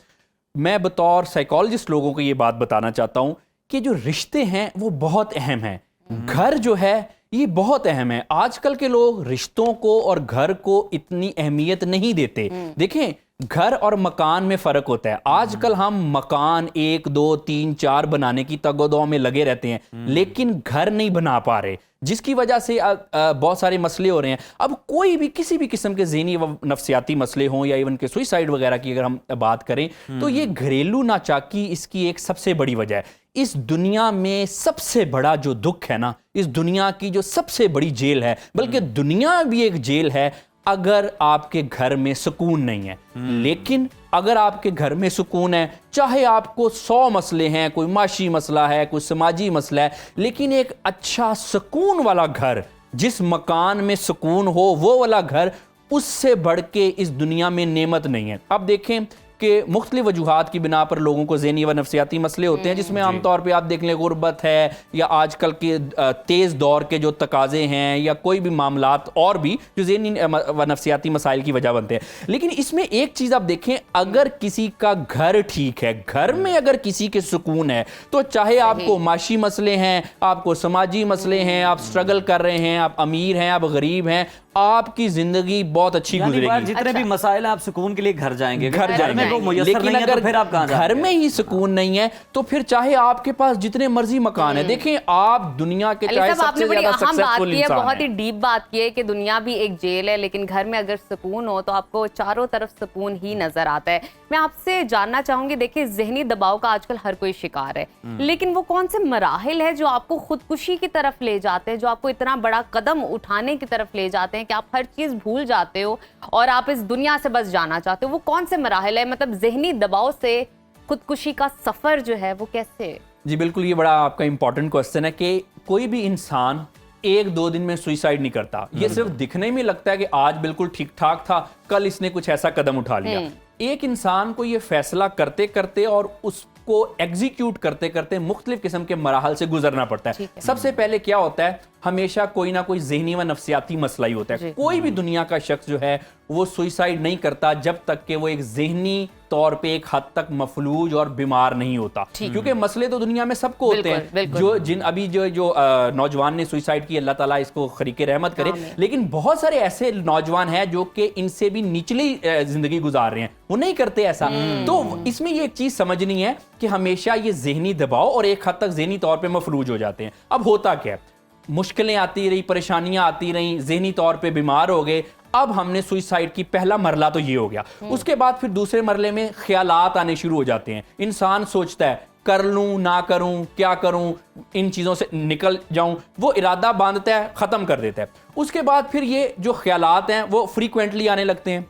मैं बतौर साइकोलॉजिस्ट लोगों को ये बात बताना चाहता हूँ कि जो रिश्ते हैं वो बहुत अहम हैं। घर जो है ये बहुत अहम है। आजकल के लोग रिश्तों को और घर को इतनी अहमियत नहीं देते। देखें, घर और मकान में फ़र्क होता है। आजकल हम मकान 1, 2, 3, 4 बनाने की तगोदौ में लगे रहते हैं, लेकिन घर नहीं बना पा रहे, जिसकी वजह से बहुत सारे मसले हो रहे हैं। अब कोई भी किसी भी किस्म के ज़हनी व नफ्सियाती मसले हों या इवन के सुसाइड वगैरह की अगर हम बात करें तो ये घरेलू नाचाकी इसकी एक सबसे बड़ी वजह है। इस दुनिया में सबसे बड़ा जो दुख है ना, इस दुनिया की जो सबसे बड़ी जेल है, बल्कि दुनिया भी एक जेल है अगर आपके घर में सुकून नहीं है। लेकिन अगर आपके घर में सुकून है, चाहे आपको 100 मसले हैं, कोई माशी मसला है, कोई समाजी मसला है, लेकिन एक अच्छा सुकून वाला घर, जिस मकान में सुकून हो वो वाला घर, उससे बढ़ के इस दुनिया में नेमत नहीं है। अब देखें कि मुख्तलिफ वजूहात की बिना पर लोगों को ज़हनी व नफ्सियाती मसले होते हैं, जिसमें आमतौर पे आप देख लें गुर्बत है या आजकल के तेज़ दौर के जो तकाज़े हैं या कोई भी मामलात और भी जो ज़हनी व नफ्सियाती मसाइल की वजह बनते हैं। लेकिन इसमें एक चीज़ आप देखें, अगर किसी का घर ठीक है, घर में अगर किसी के सुकून है, तो चाहे आपको माशी मसले हैं, आपको समाजी मसले हैं, आप स्ट्रगल कर रहे हैं, आप अमीर हैं, आप गरीब हैं, आपकी जिंदगी बहुत अच्छी गुजरेगी। जितने भी मसाइल हैं आप सुकून के लिए घर जाएंगे, लेकिन अगर फिर आप घर में ही सुकून नहीं है तो फिर चाहे आपके पास जितने मर्जी मकान है, देखें आप दुनिया के चाहे सबसे ज्यादा सक्सेसफुल इंसान हैं। बहुत ही डीप बात की है कि दुनिया भी एक जेल है, लेकिन घर में अगर सुकून हो तो आपको चारों तरफ सुकून ही नजर आता है। मैं आपसे जानना चाहूंगी, देखिए जहनी दबाव का आजकल हर कोई शिकार है, लेकिन वो कौन से मराहिल है जो आपको खुदकुशी की तरफ ले जाते हैं, जो आपको इतना बड़ा कदम उठाने की तरफ ले जाते हैं कि आप हर चीज भूल जाते हो और आप इस दुनिया से बस जाना चाहते हो? वो कौन से मराहिल है? मतलब जहनी दबाव से खुदकुशी का सफर जो है वो कैसे? जी बिल्कुल, ये बड़ा आपका इंपॉर्टेंट क्वेश्चन है कि कोई भी इंसान 1-2 दिन में सुसाइड नहीं करता। ये सिर्फ दिखने में लगता है कि आज बिल्कुल ठीक ठाक था, कल इसने कुछ ऐसा कदम उठा लिया। एक इंसान को ये फैसला करते करते और उसको एग्जीक्यूट करते करते मुख्तलिफ किस्म के मराहल से गुजरना पड़ता है। सबसे पहले क्या होता है, हमेशा कोई ना कोई ज़हनी व नफ्सियाती मसला ही होता है। कोई भी दुनिया का शख्स जो है वो सुसाइड नहीं करता जब तक कि वो एक ज़हनी तौर पे एक हद तक मफलूज और बीमार नहीं होता, क्योंकि मसले तो दुनिया में सबको होते हैं। जो जिन अभी जो नौजवान ने सुसाइड की, अल्लाह ताला इसको खरीके रहमत करे, लेकिन बहुत सारे ऐसे नौजवान हैं जो कि इनसे भी निचली जिंदगी गुजार रहे हैं, वो नहीं करते ऐसा। तो इसमें ये एक चीज समझनी है कि हमेशा ये ज़हनी दबाव और एक हद तक ज़हनी तौर पे मफलूज हो जाते हैं। अब होता क्या है, मुश्किलें आती रही, परेशानियां आती रही, ज़हनी तौर पे बीमार हो गए। अब हमने सुसाइड की पहला मरला तो ये हो गया, उसके बाद फिर दूसरे मरले में ख्यालात आने शुरू हो जाते हैं। इंसान सोचता है कर लूं ना करूं, क्या करूं, इन चीज़ों से निकल जाऊं, वो इरादा बांधता है, ख़त्म कर देता है। उसके बाद फिर ये जो ख्यालात हैं वो फ्रीक्वेंटली आने लगते हैं।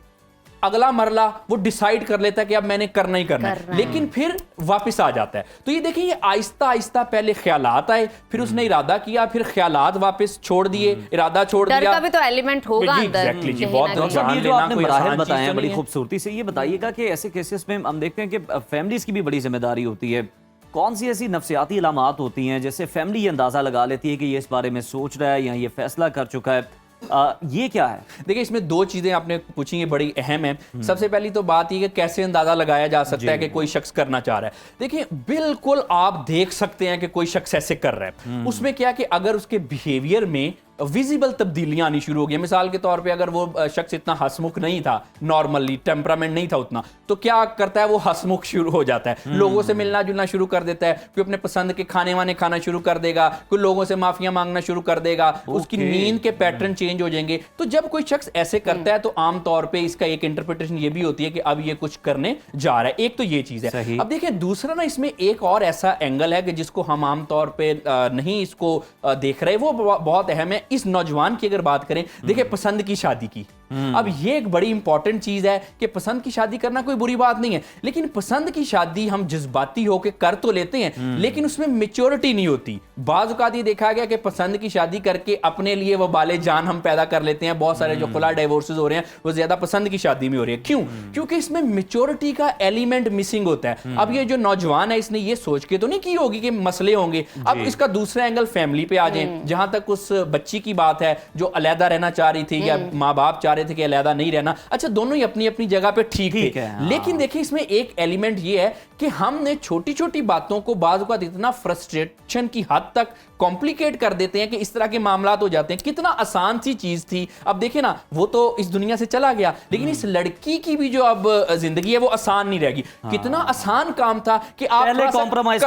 अगला मरला वो डिसाइड कर लेता है कि अब मैंने करना ही करना है, लेकिन फिर वापस आ जाता है। तो ये देखिए, ये आहिस्ता आहिस्ता पहले ख्यालात आए, फिर उसने इरादा किया, फिर ख्यालात वापस छोड़ दिए, इरादा छोड़ दिया। डर का भी तो एलिमेंट होगा अंदर। एग्जैक्टली जी, बहुत ये जो आपने मराहिल बताए हैं बड़ी खूबसूरती से, ये बताइएगा कि ऐसे केसेस में हम देखते हैं कि फैमिलीज की भी बड़ी जिम्मेदारी होती है। कौन सी ऐसी नफ्सियाती अलामात होती हैं जैसे फैमिली ये अंदाजा लगा लेती है कि ये इस बारे में सोच रहा है या ये फैसला कर चुका है, ये क्या है? देखिए, इसमें दो चीजें आपने पूछी, ये बड़ी अहम है। सबसे पहली तो बात ये कि कैसे अंदाजा लगाया जा सकता है कि कोई शख्स करना चाह रहा है। देखिए, बिल्कुल आप देख सकते हैं कि कोई शख्स ऐसे कर रहा है। उसमें क्या कि अगर उसके बिहेवियर में विजिबल तब्दीलियां आनी शुरू हो गई, मिसाल के तौर पे अगर वो शख्स इतना हंसमुख नहीं था, नॉर्मली टेम्परामेंट नहीं था उतना, तो क्या करता है वो हंसमुख शुरू हो जाता है, लोगों से मिलना जुलना शुरू कर देता है, कोई अपने पसंद के खाने वाने खाना शुरू कर देगा, कोई लोगों से माफिया मांगना शुरू कर देगा, उसकी नींद के पैटर्न चेंज हो जाएंगे। तो जब कोई शख्स ऐसे करता है तो आमतौर पर इसका एक इंटरप्रिटेशन ये भी होती है कि अब ये कुछ करने जा रहा है। एक तो ये चीज है। अब देखिए, दूसरा ना इसमें एक और ऐसा एंगल है कि जिसको हम आमतौर पर नहीं इसको देख रहे, वो बहुत अहम है। इस नौजवान की अगर बात करें, देखिए, पसंद की शादी की, अब ये एक बड़ी इंपॉर्टेंट चीज है कि पसंद की शादी करना कोई बुरी बात नहीं है, लेकिन पसंद की शादी हम जज्बाती होकर कर तो लेते हैं, लेकिन उसमें मैच्योरिटी नहीं होती। बाज़ औक़ात ये देखा गया कि पसंद की शादी करके अपने लिए वो बाले जान हम पैदा कर लेते हैं। बहुत सारे जो खुला डिवोर्सेस हो रहे हैं वो ज्यादा पसंद की शादी में हो रही है। क्यों? क्योंकि इसमें मैच्योरिटी का एलिमेंट मिसिंग होता है। अब ये जो नौजवान है, इसने ये सोच के तो नहीं की होगी कि मसले होंगे। अब इसका दूसरा एंगल फैमिली पे आ जाए, जहां तक उस बच्ची की बात है जो अलहदा रहना चाह रही थी या माँ बाप चाह रहे थे कि अलहदा नहीं रहना। अच्छा, दोनों ही अपनी अपनी जगह पे ठीक थे, लेकिन देखिए, इसमें एक एलिमेंट ये है कि हमने छोटी छोटी बातों को बाज़ औक़ात इतना फ्रस्ट्रेशन की हद तक कॉम्प्लिकेट कर देते हैं कि इस तरह के मामलात हो जाते हैं। कितना आसान सी चीज थी, अब देखिए ना, वो तो इस दुनिया से चला गया, लेकिन इस लड़की की भी जो अब जिंदगी है वो आसान नहीं रहेगी। कितना आसान काम था कि आप कॉम्प्रोमाइज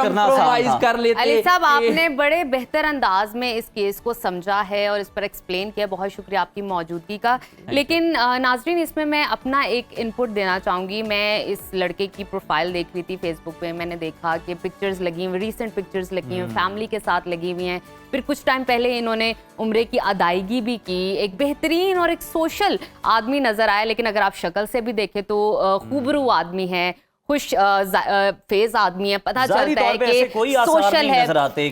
कर लेते। अली साहब, आपने बड़े बेहतर अंदाज में इस केस को समझा है और इस पर एक्सप्लेन किया, बहुत शुक्रिया आपकी मौजूदगी का। लेकिन नाजरीन, इसमें मैं अपना एक इनपुट देना चाहूंगी। मैं इस लड़के की प्रोफाइल देख रही थी फेसबुक पे, मैंने देखा कि पिक्चर्स लगी हुई, रीसेंट पिक्चर्स लगी हुई, फैमिली के साथ लगी हुई हैं। फिर कुछ टाइम पहले इन्होंने उम्रे की अदायगी भी की। एक बेहतरीन और एक सोशल आदमी नजर आया, लेकिन अगर आप शक्ल से भी देखें तो खूबरू आदमी है, खुश फेज आदमी है, पता चलता है कि सोशल है,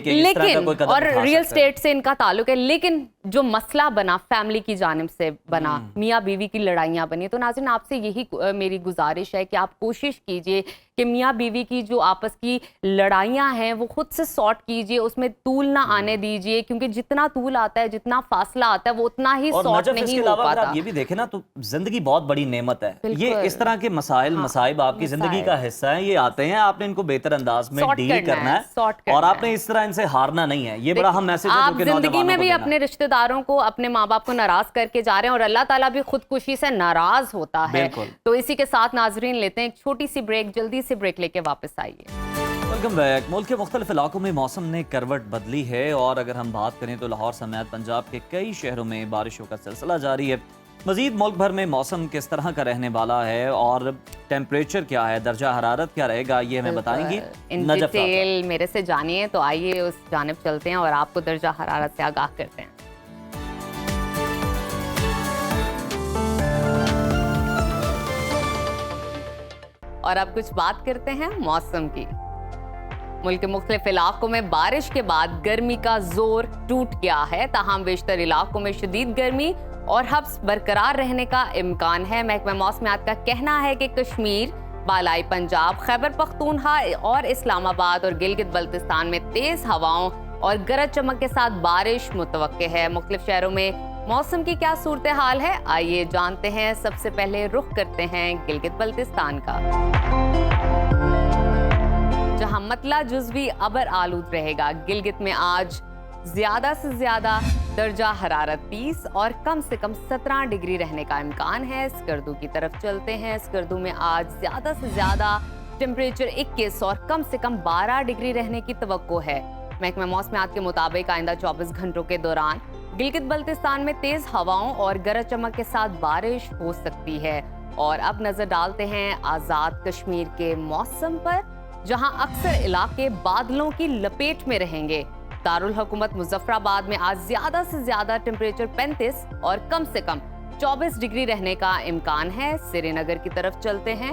लेकिन और रियल स्टेट से इनका ताल्लुक है। लेकिन जो मसला बना फैमिली की जानिब से बना, मियाँ बीवी की लड़ाइयाँ बनी, तो नाज़रीन आपसे यही मेरी गुजारिश है कि आप कोशिश कीजिए कि मियाँ बीवी की जो आपस की लड़ाइयाँ हैं वो खुद से सॉर्ट कीजिए, उसमें तूल ना आने दीजिए, क्योंकि जितना तूल आता है, जितना फासला आता है, वो उतना ही सॉर्ट नहीं हो पाता। आप ये भी देखें ना, तो जिंदगी बहुत बड़ी नेमत है। ये इस तरह के मसाइल मसाइब आपकी जिंदगी का हिस्सा है, ये आते हैं, आपने इनको बेहतर अंदाज में डील करना है और आपने इस तरह इनसे हारना नहीं है। ये बड़ा हम मैसेज है आप जिंदगी में भी अपने रिश्तेदारों को, अपने माँ बाप को नाराज करके जा रहे हैं और अल्लाह ताला भी खुदकुशी से नाराज होता है। तो इसी के साथ नाजरीन लेते हैं एक छोटी सी ब्रेक, जल्दी से ब्रेक लेके वापस आइए। Welcome back. मुल्क के मुख्तलिफ इलाकों में मौसम ने करवट बदली है और अगर हम बात करें तो लाहौर समेत पंजाब के कई शहरों में बारिशों का सिलसिला जारी है। मजीद मुल्क भर में मौसम किस तरह का रहने वाला है और टेम्परेचर क्या है, दर्जा हरारत क्या रहेगा, ये हमें बताएंगी डिटेल मेरे से जानिए। तो आइए उस जानिब चलते हैं और आपको दर्जा हरारत से आगाह करते हैं। और अब कुछ बात करते हैं मौसम की। मुल्क के मुख्तलिफ इलाकों में बारिश के बाद गर्मी का जोर टूट गया है, ताहम बेशतर इलाकों में शदीद गर्मी और हब्स बरकरार रहने का इम्कान है। महकमा मौसमियात का कहना है कि कश्मीर, बालाई पंजाब, खैबर पख्तूनख्वा और इस्लामाबाद और गिलगित बल्तिस्तान में तेज हवाओं और गरज चमक के साथ बारिश मुतवक्के है। मुख्तलिफ शहरों में मौसम की क्या सूरत हाल है, आइए जानते हैं। सबसे पहले रुख करते हैं गिलगित बल्तिस्तान का, जहां मतला जुज़वी अबर आलूद रहेगा। गिलगित में आज ज्यादा से ज्यादा दर्जा हरारत 30 और कम से कम 17 डिग्री रहने का इम्कान है। स्कर्दू की तरफ चलते हैं। स्कर्दू में आज ज्यादा से ज्यादा टेम्परेचर 21 और कम से कम 12 डिग्री रहने की तवक्को है। महकमा मौसमियात के मुताबिक आइंदा 24 घंटों के दौरान गिलगित बल्तिस्तान में तेज हवाओं और गरज चमक के साथ बारिश हो सकती है। और अब नजर डालते हैं आजाद कश्मीर के मौसम पर, जहां अक्सर इलाके बादलों की लपेट में रहेंगे। दारुल हुकूमत मुजफ्फराबाद में आज ज्यादा से ज्यादा टेम्परेचर 35 और कम से कम 24 डिग्री रहने का इम्कान है। श्रीनगर की तरफ चलते हैं,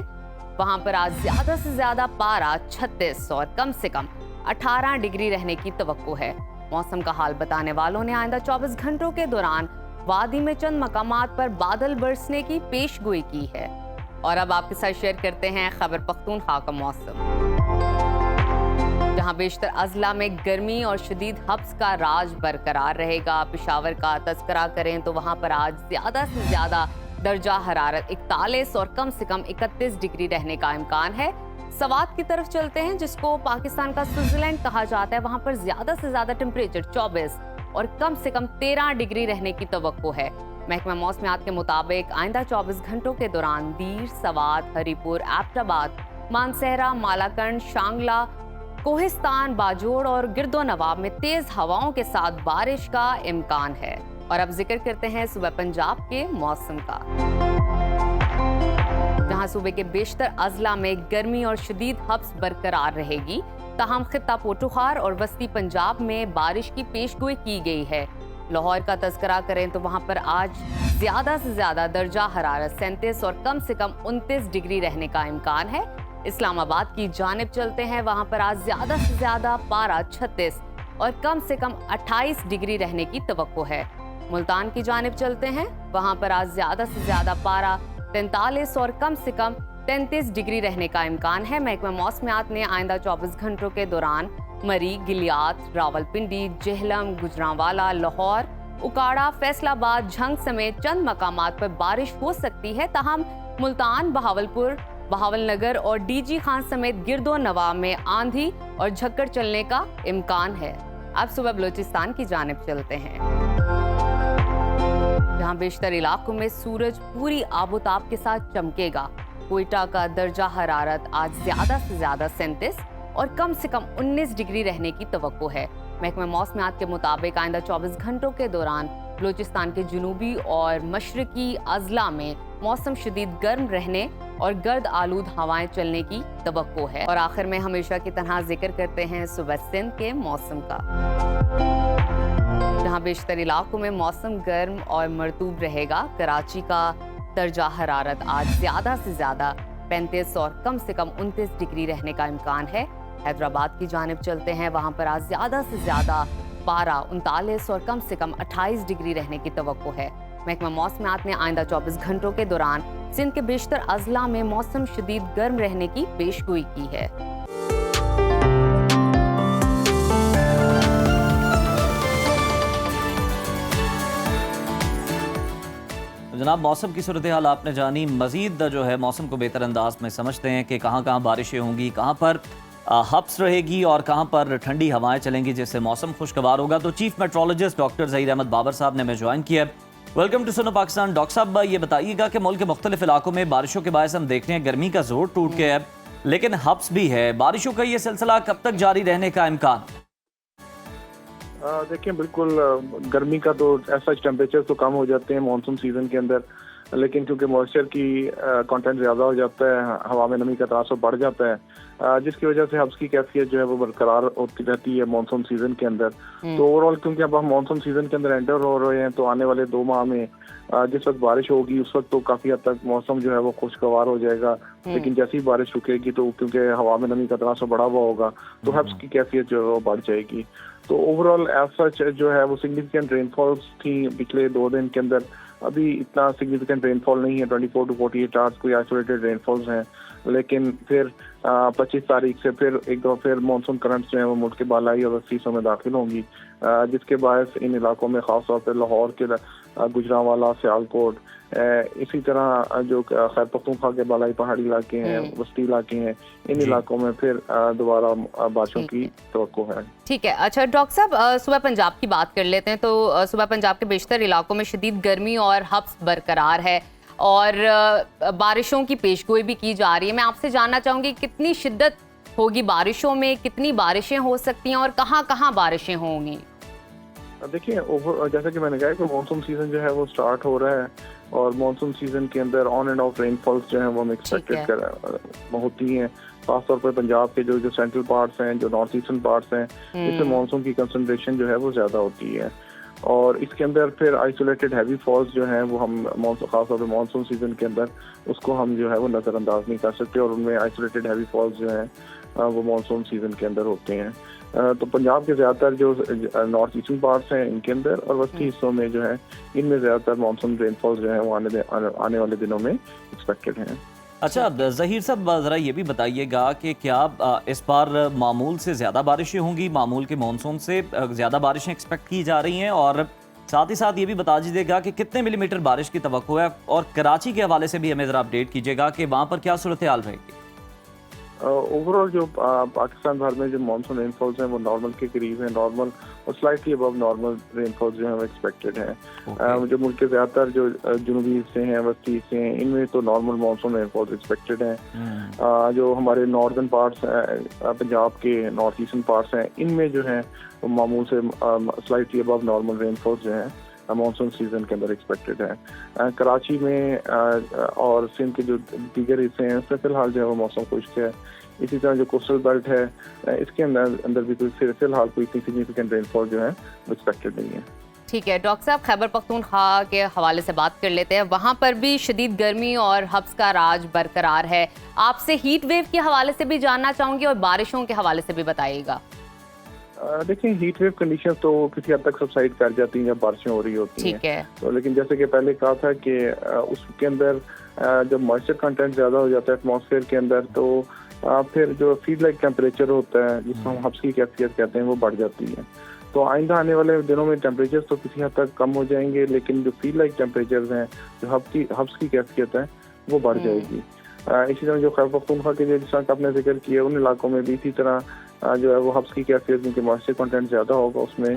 वहां पर आज ज्यादा से ज्यादा पारा 36 और कम से कम 18 डिग्री रहने की तवक्को है। मौसम का हाल बताने वालों ने आइंदा 24 घंटों के दौरान वादी में चंद मकामात पर बादल बरसने की पेशगोई की है। और अब आपके साथ शेयर करते हैं खैबर पख्तूनख्वा का मौसम, जहां बेशतर अजला में गर्मी और शदीद हब्स का राज बरकरार रहेगा। पेशावर का तज़किरा करें तो वहां पर आज ज़्यादा से ज़्यादा दर्जा हरारत 41 और कम से कम 31 डिग्री रहने का इम्कान है। सवात की तरफ चलते हैं, जिसको पाकिस्तान का स्विट्जरलैंड कहा जाता है। वहां पर ज़्यादा से ज़्यादा टेम्परेचर 24 और कम से कम 13 डिग्री रहने की तवक्को है। महकमा मौसमियात के मुताबिक आइंदा 24 घंटों के दौरान दीर, सवात, हरीपुर, एबटाबाद, मानसहरा, मालाकंड, शांगला, कोहिस्तान, बाजोड़ और गिरदो नवाब में तेज हवाओं के साथ बारिश का इम्कान है। और अब जिक्र करते हैं सुबह पंजाब के मौसम का, जहां सुबह के बेशतर अजला में गर्मी और शदीद हब्स बरकरार रहेगी। ताहम खित्ता पोटुखार और वस्ती पंजाब में बारिश की पेशगोई की गई है। लाहौर का तज़किरा करें तो वहां पर आज ज़्यादा से ज़्यादा दर्जा हरारत 37 और कम से कम 29 डिग्री रहने का इम्कान है। इस्लामाबाद की जानिब चलते हैं, वहां पर आज ज़्यादा से ज़्यादा पारा 36 और कम से कम 28 डिग्री रहने की तवक्को है। मुल्तान की जानिब चलते हैं, वहां पर आज ज़्यादा से ज़्यादा पारा 43 और कम से कम 33 डिग्री रहने का इम्कान है। महकमा मौसमियात ने आइंदा 24 घंटों के दौरान मरी, गिलियात, रावलपिंडी, जेहलम, गुजरांवाला, लाहौर, उकाड़ा, फैसलाबाद, झंग समेत चंद मकामात पर बारिश हो सकती है। ताहम मुल्तान, बहावलपुर, बहावलनगर और डीजी खान समेत गिरदो नवाब में आंधी और झक्कड़ चलने का इम्कान है। अब सुबह बलूचिस्तान की जानिब चलते हैं, जहां बेशतर इलाकों में सूरज पूरी आबोताब के साथ चमकेगा। कोयटा का दर्जा हरारत आज ज़्यादा से ज़्यादा 37 और कम से कम 19 डिग्री रहने की तवक्को है। महकमा मौसमियात के मुताबिक आइंदा 24 घंटों के दौरान बलूचिस्तान के जुनूबी और मशरकी अजला में मौसम शदीद गर्म रहने और गर्द आलूद हवाएं चलने की तवक्को है। और आखिर में हमेशा की तरह जिक्र करते हैं सुबह सिंध के मौसम का, जहां बेशतर इलाकों में मौसम गर्म और मरतूब रहेगा। कराची का दर्जा हरारत आज ज़्यादा से ज़्यादा 35 और कम से कम 29 डिग्री रहने का इम्कान है। हैदराबाद की जानिब चलते हैं, वहां पर आज ज़्यादा से ज़्यादा पारा 39 और कम से कम 28 डिग्री रहने की तवक्को है। महकमा मौसमियात ने आइंदा 24 घंटों के दौरान सिंध के बेशतर अजला में मौसम शदीद गर्म रहने की पेशगोई की है। जनाब, मौसम की सूरत हाल आपने जानी। मजीद जो है मौसम को बेहतर अंदाज में समझते हैं कि कहाँ कहाँ बारिशें होंगी, कहाँ पर हब्स रहेगी और कहाँ पर ठंडी हवाएं चलेंगी, जिससे मौसम खुशगवार होगा। तो chief meteorologist doctor Zaheer Ahmed Babar साहब ने हमें ज्वाइन किया है। वेलकम टू सुनो पाकिस्तान। डॉक्टर साहब, ये बताइएगा कि मुल्क के मुख्तलिफ इलाकों में बारिशों के बायस हम देखते हैं गर्मी का जोर टूट गया है, लेकिन हब्स भी है। बारिशों का ये सिलसिला कब तक जारी रहने का इम्कान? देखिए, बिल्कुल गर्मी का तो ऐसा टेम्परेचर तो कम हो जाते हैं मानसून सीजन के अंदर, लेकिन क्योंकि मॉइस्चर की कंटेंट ज़्यादा हो जाता है, हवा में नमी का तनासुर बढ़ जाता है, जिसकी वजह से हब्स की कैफियत जो है वो बरकरार होती रहती है मानसून सीजन के अंदर। तो ओवरऑल क्योंकि अब हम मानसून सीजन के अंदर एंटर हो रहे हैं, तो आने वाले 2 माह में जिस वक्त बारिश होगी उस वक्त तो काफ़ी हद तक मौसम जो है वो खुशगवार हो जाएगा। लेकिन जैसी बारिश रुकेगी तो क्योंकि हवा में नमी का तनासुर बढ़ा हुआ होगा, तो हब्स की कैफियत जो है वो बढ़ जाएगी। तो ओवरऑल एज सच जो है वो सिग्निफिकेंट रेनफॉल्स थी पिछले 2 दिन के अंदर। अभी इतना सिग्निफिकेंट रेनफॉल नहीं है, 24 to 48 आवर्स कोई आइसोलेटेड रेनफॉल्स हैं, लेकिन फिर 25 तारीख से फिर एक दो फिर मानसून करंट्स जो है वो मुल्क के बालाई और वस्ती हिस्सों में दाखिल होंगी, जिसके बायस इन इलाकों में खासतौर पर लाहौर के गुजरांवाला, सियालकोट, इसी तरह जो खैबर पख्तूनख्वा के बालाई पहाड़ी इलाके हैं, वस्ती इलाके हैं, इन इलाकों में फिर दोबारा बारिशों की तवक्को है। ठीक है। अच्छा डॉक्टर साहब, सुबह पंजाब की बात कर लेते हैं। तो सुबह पंजाब के बेशतर इलाकों में शदीद गर्मी और हब्स बरकरार है और बारिशों की पेशगोई भी की जा रही है। मैं आपसे जानना चाहूँगी कितनी शिद्दत होगी बारिशों में, कितनी बारिशें हो सकती हैं और कहाँ कहाँ बारिशें होंगी? देखिए, जैसा कि मैंने कहा कि मानसून सीजन जो है वो स्टार्ट हो रहा है और मानसून सीजन के अंदर ऑन एंड ऑफ रेनफॉल्स जो है वो हम एक्सपेक्टेड होती हैं। खासतौर पर पंजाब के जो सेंट्रल पार्ट्स हैं, जो नॉर्थ ईस्टर्न पार्ट्स हैं, इसमें मानसून की कंसंट्रेशन जो है वो ज़्यादा होती है। और इसके अंदर फिर आइसोलेटेड हैवी फॉल्स जो हैं वो हम खासतौर पर मानसून सीजन के अंदर उसको हम जो है वो नज़रअंदाज नहीं कर सकते, और उनमें आइसोलेटेड हैवी फॉल्स जो हैं वो मानसून सीजन के अंदर होते हैं। तो पंजाब के ज़्यादातर जो नॉर्थ ईस्टर्न पार्ट्स हैं इनके अंदर और वस्ती हिस्सों में जो है इनमें ज़्यादातर मानसून रेनफॉल जो है वो आने वाले दिनों में एक्सपेक्टेड हैं। अच्छा जहीर साहब, ज़रा ये भी बताइएगा कि क्या इस बार मामूल से ज़्यादा बारिशें होंगी, मामूल के मानसून से ज़्यादा बारिशें एक्सपेक्ट की जा रही हैं, और साथ ही साथ ये भी बता दीजिएगा कि कितने मिलीमीटर बारिश की तवक्को है, और कराची के हवाले से भी हमें ज़रा अपडेट कीजिएगा कि वहाँ पर क्या सूरत हाल रहेगी। ओवरऑल जो पाकिस्तान भर में जो मानसून रेनफॉल्स हैं वो नॉर्मल के करीब है, नॉर्मल और स्लाइटली अबव नॉर्मल रेनफॉल्स जो है वो एक्सपेक्टेड हैं। जो मुल्क के ज़्यादातर जो जनूबी हिस्से हैं, वस्ती हिस्से हैं, इनमें तो नॉर्मल मानसून रेनफॉल्स एक्सपेक्टेड हैं। जो हमारे नॉर्दर्न पार्ट्स पंजाब के नॉर्थ ईस्टर्न पार्ट्स हैं, इनमें जो है वो मामूल से स्लाइटली अबव नॉर्मल रेनफॉल्स जो हैं मानसून सीजन के अंदर एक्सपेक्टेड है। कराची में और सिंध के जो दीगर हिस्से हैं उसमें फिलहाल जो है वो मौसम खुश्क है। इसी तरह जो कोस्टल बेल्ट है इसके अंदर भी कोई फिलहाल कोई इतनी सिग्निफिकेंट रेनफॉल जो है वो एक्सपेक्टेड नहीं है। ठीक है डॉक्टर साहब, खैबर पख्तूनख्वा के हवाले से बात कर लेते हैं। वहाँ पर भी शदीद गर्मी और हब्स का राज बरकरार है। आपसे हीट वेव के हवाले से भी जानना चाहूँगी और बारिशों के हवाले से भी बताइएगा। देखिए हीट वेव कंडीशन तो किसी हद तक सबसाइड कर जाती हैं जब बारिशें हो रही होती हैं। ठीक है। तो लेकिन जैसे कि पहले कहा था कि उसके अंदर जब मॉइस्चर कंटेंट ज़्यादा हो जाता है एटमॉस्फेयर के अंदर, तो फिर जो फील लाइक टेम्परेचर होता है जिसको हम हब्स की कैफियत कहते हैं वो बढ़ जाती है। तो आइंदा आने वाले दिनों में टेम्परेचर तो किसी हद तक कम हो जाएंगे, लेकिन जो फील लाइक टेम्परेचर हैं, जो हब्स की कैफियत है वो बढ़ जाएगी। इसी तरह जो खैबर पख्तूनख्वा के जिस तरह का आपने जिक्र किया उन इलाकों में भी इसी तरह जो है वो हब्स की कैफियत, क्योंकि मॉइस्चर कंटेंट ज़्यादा होगा उसमें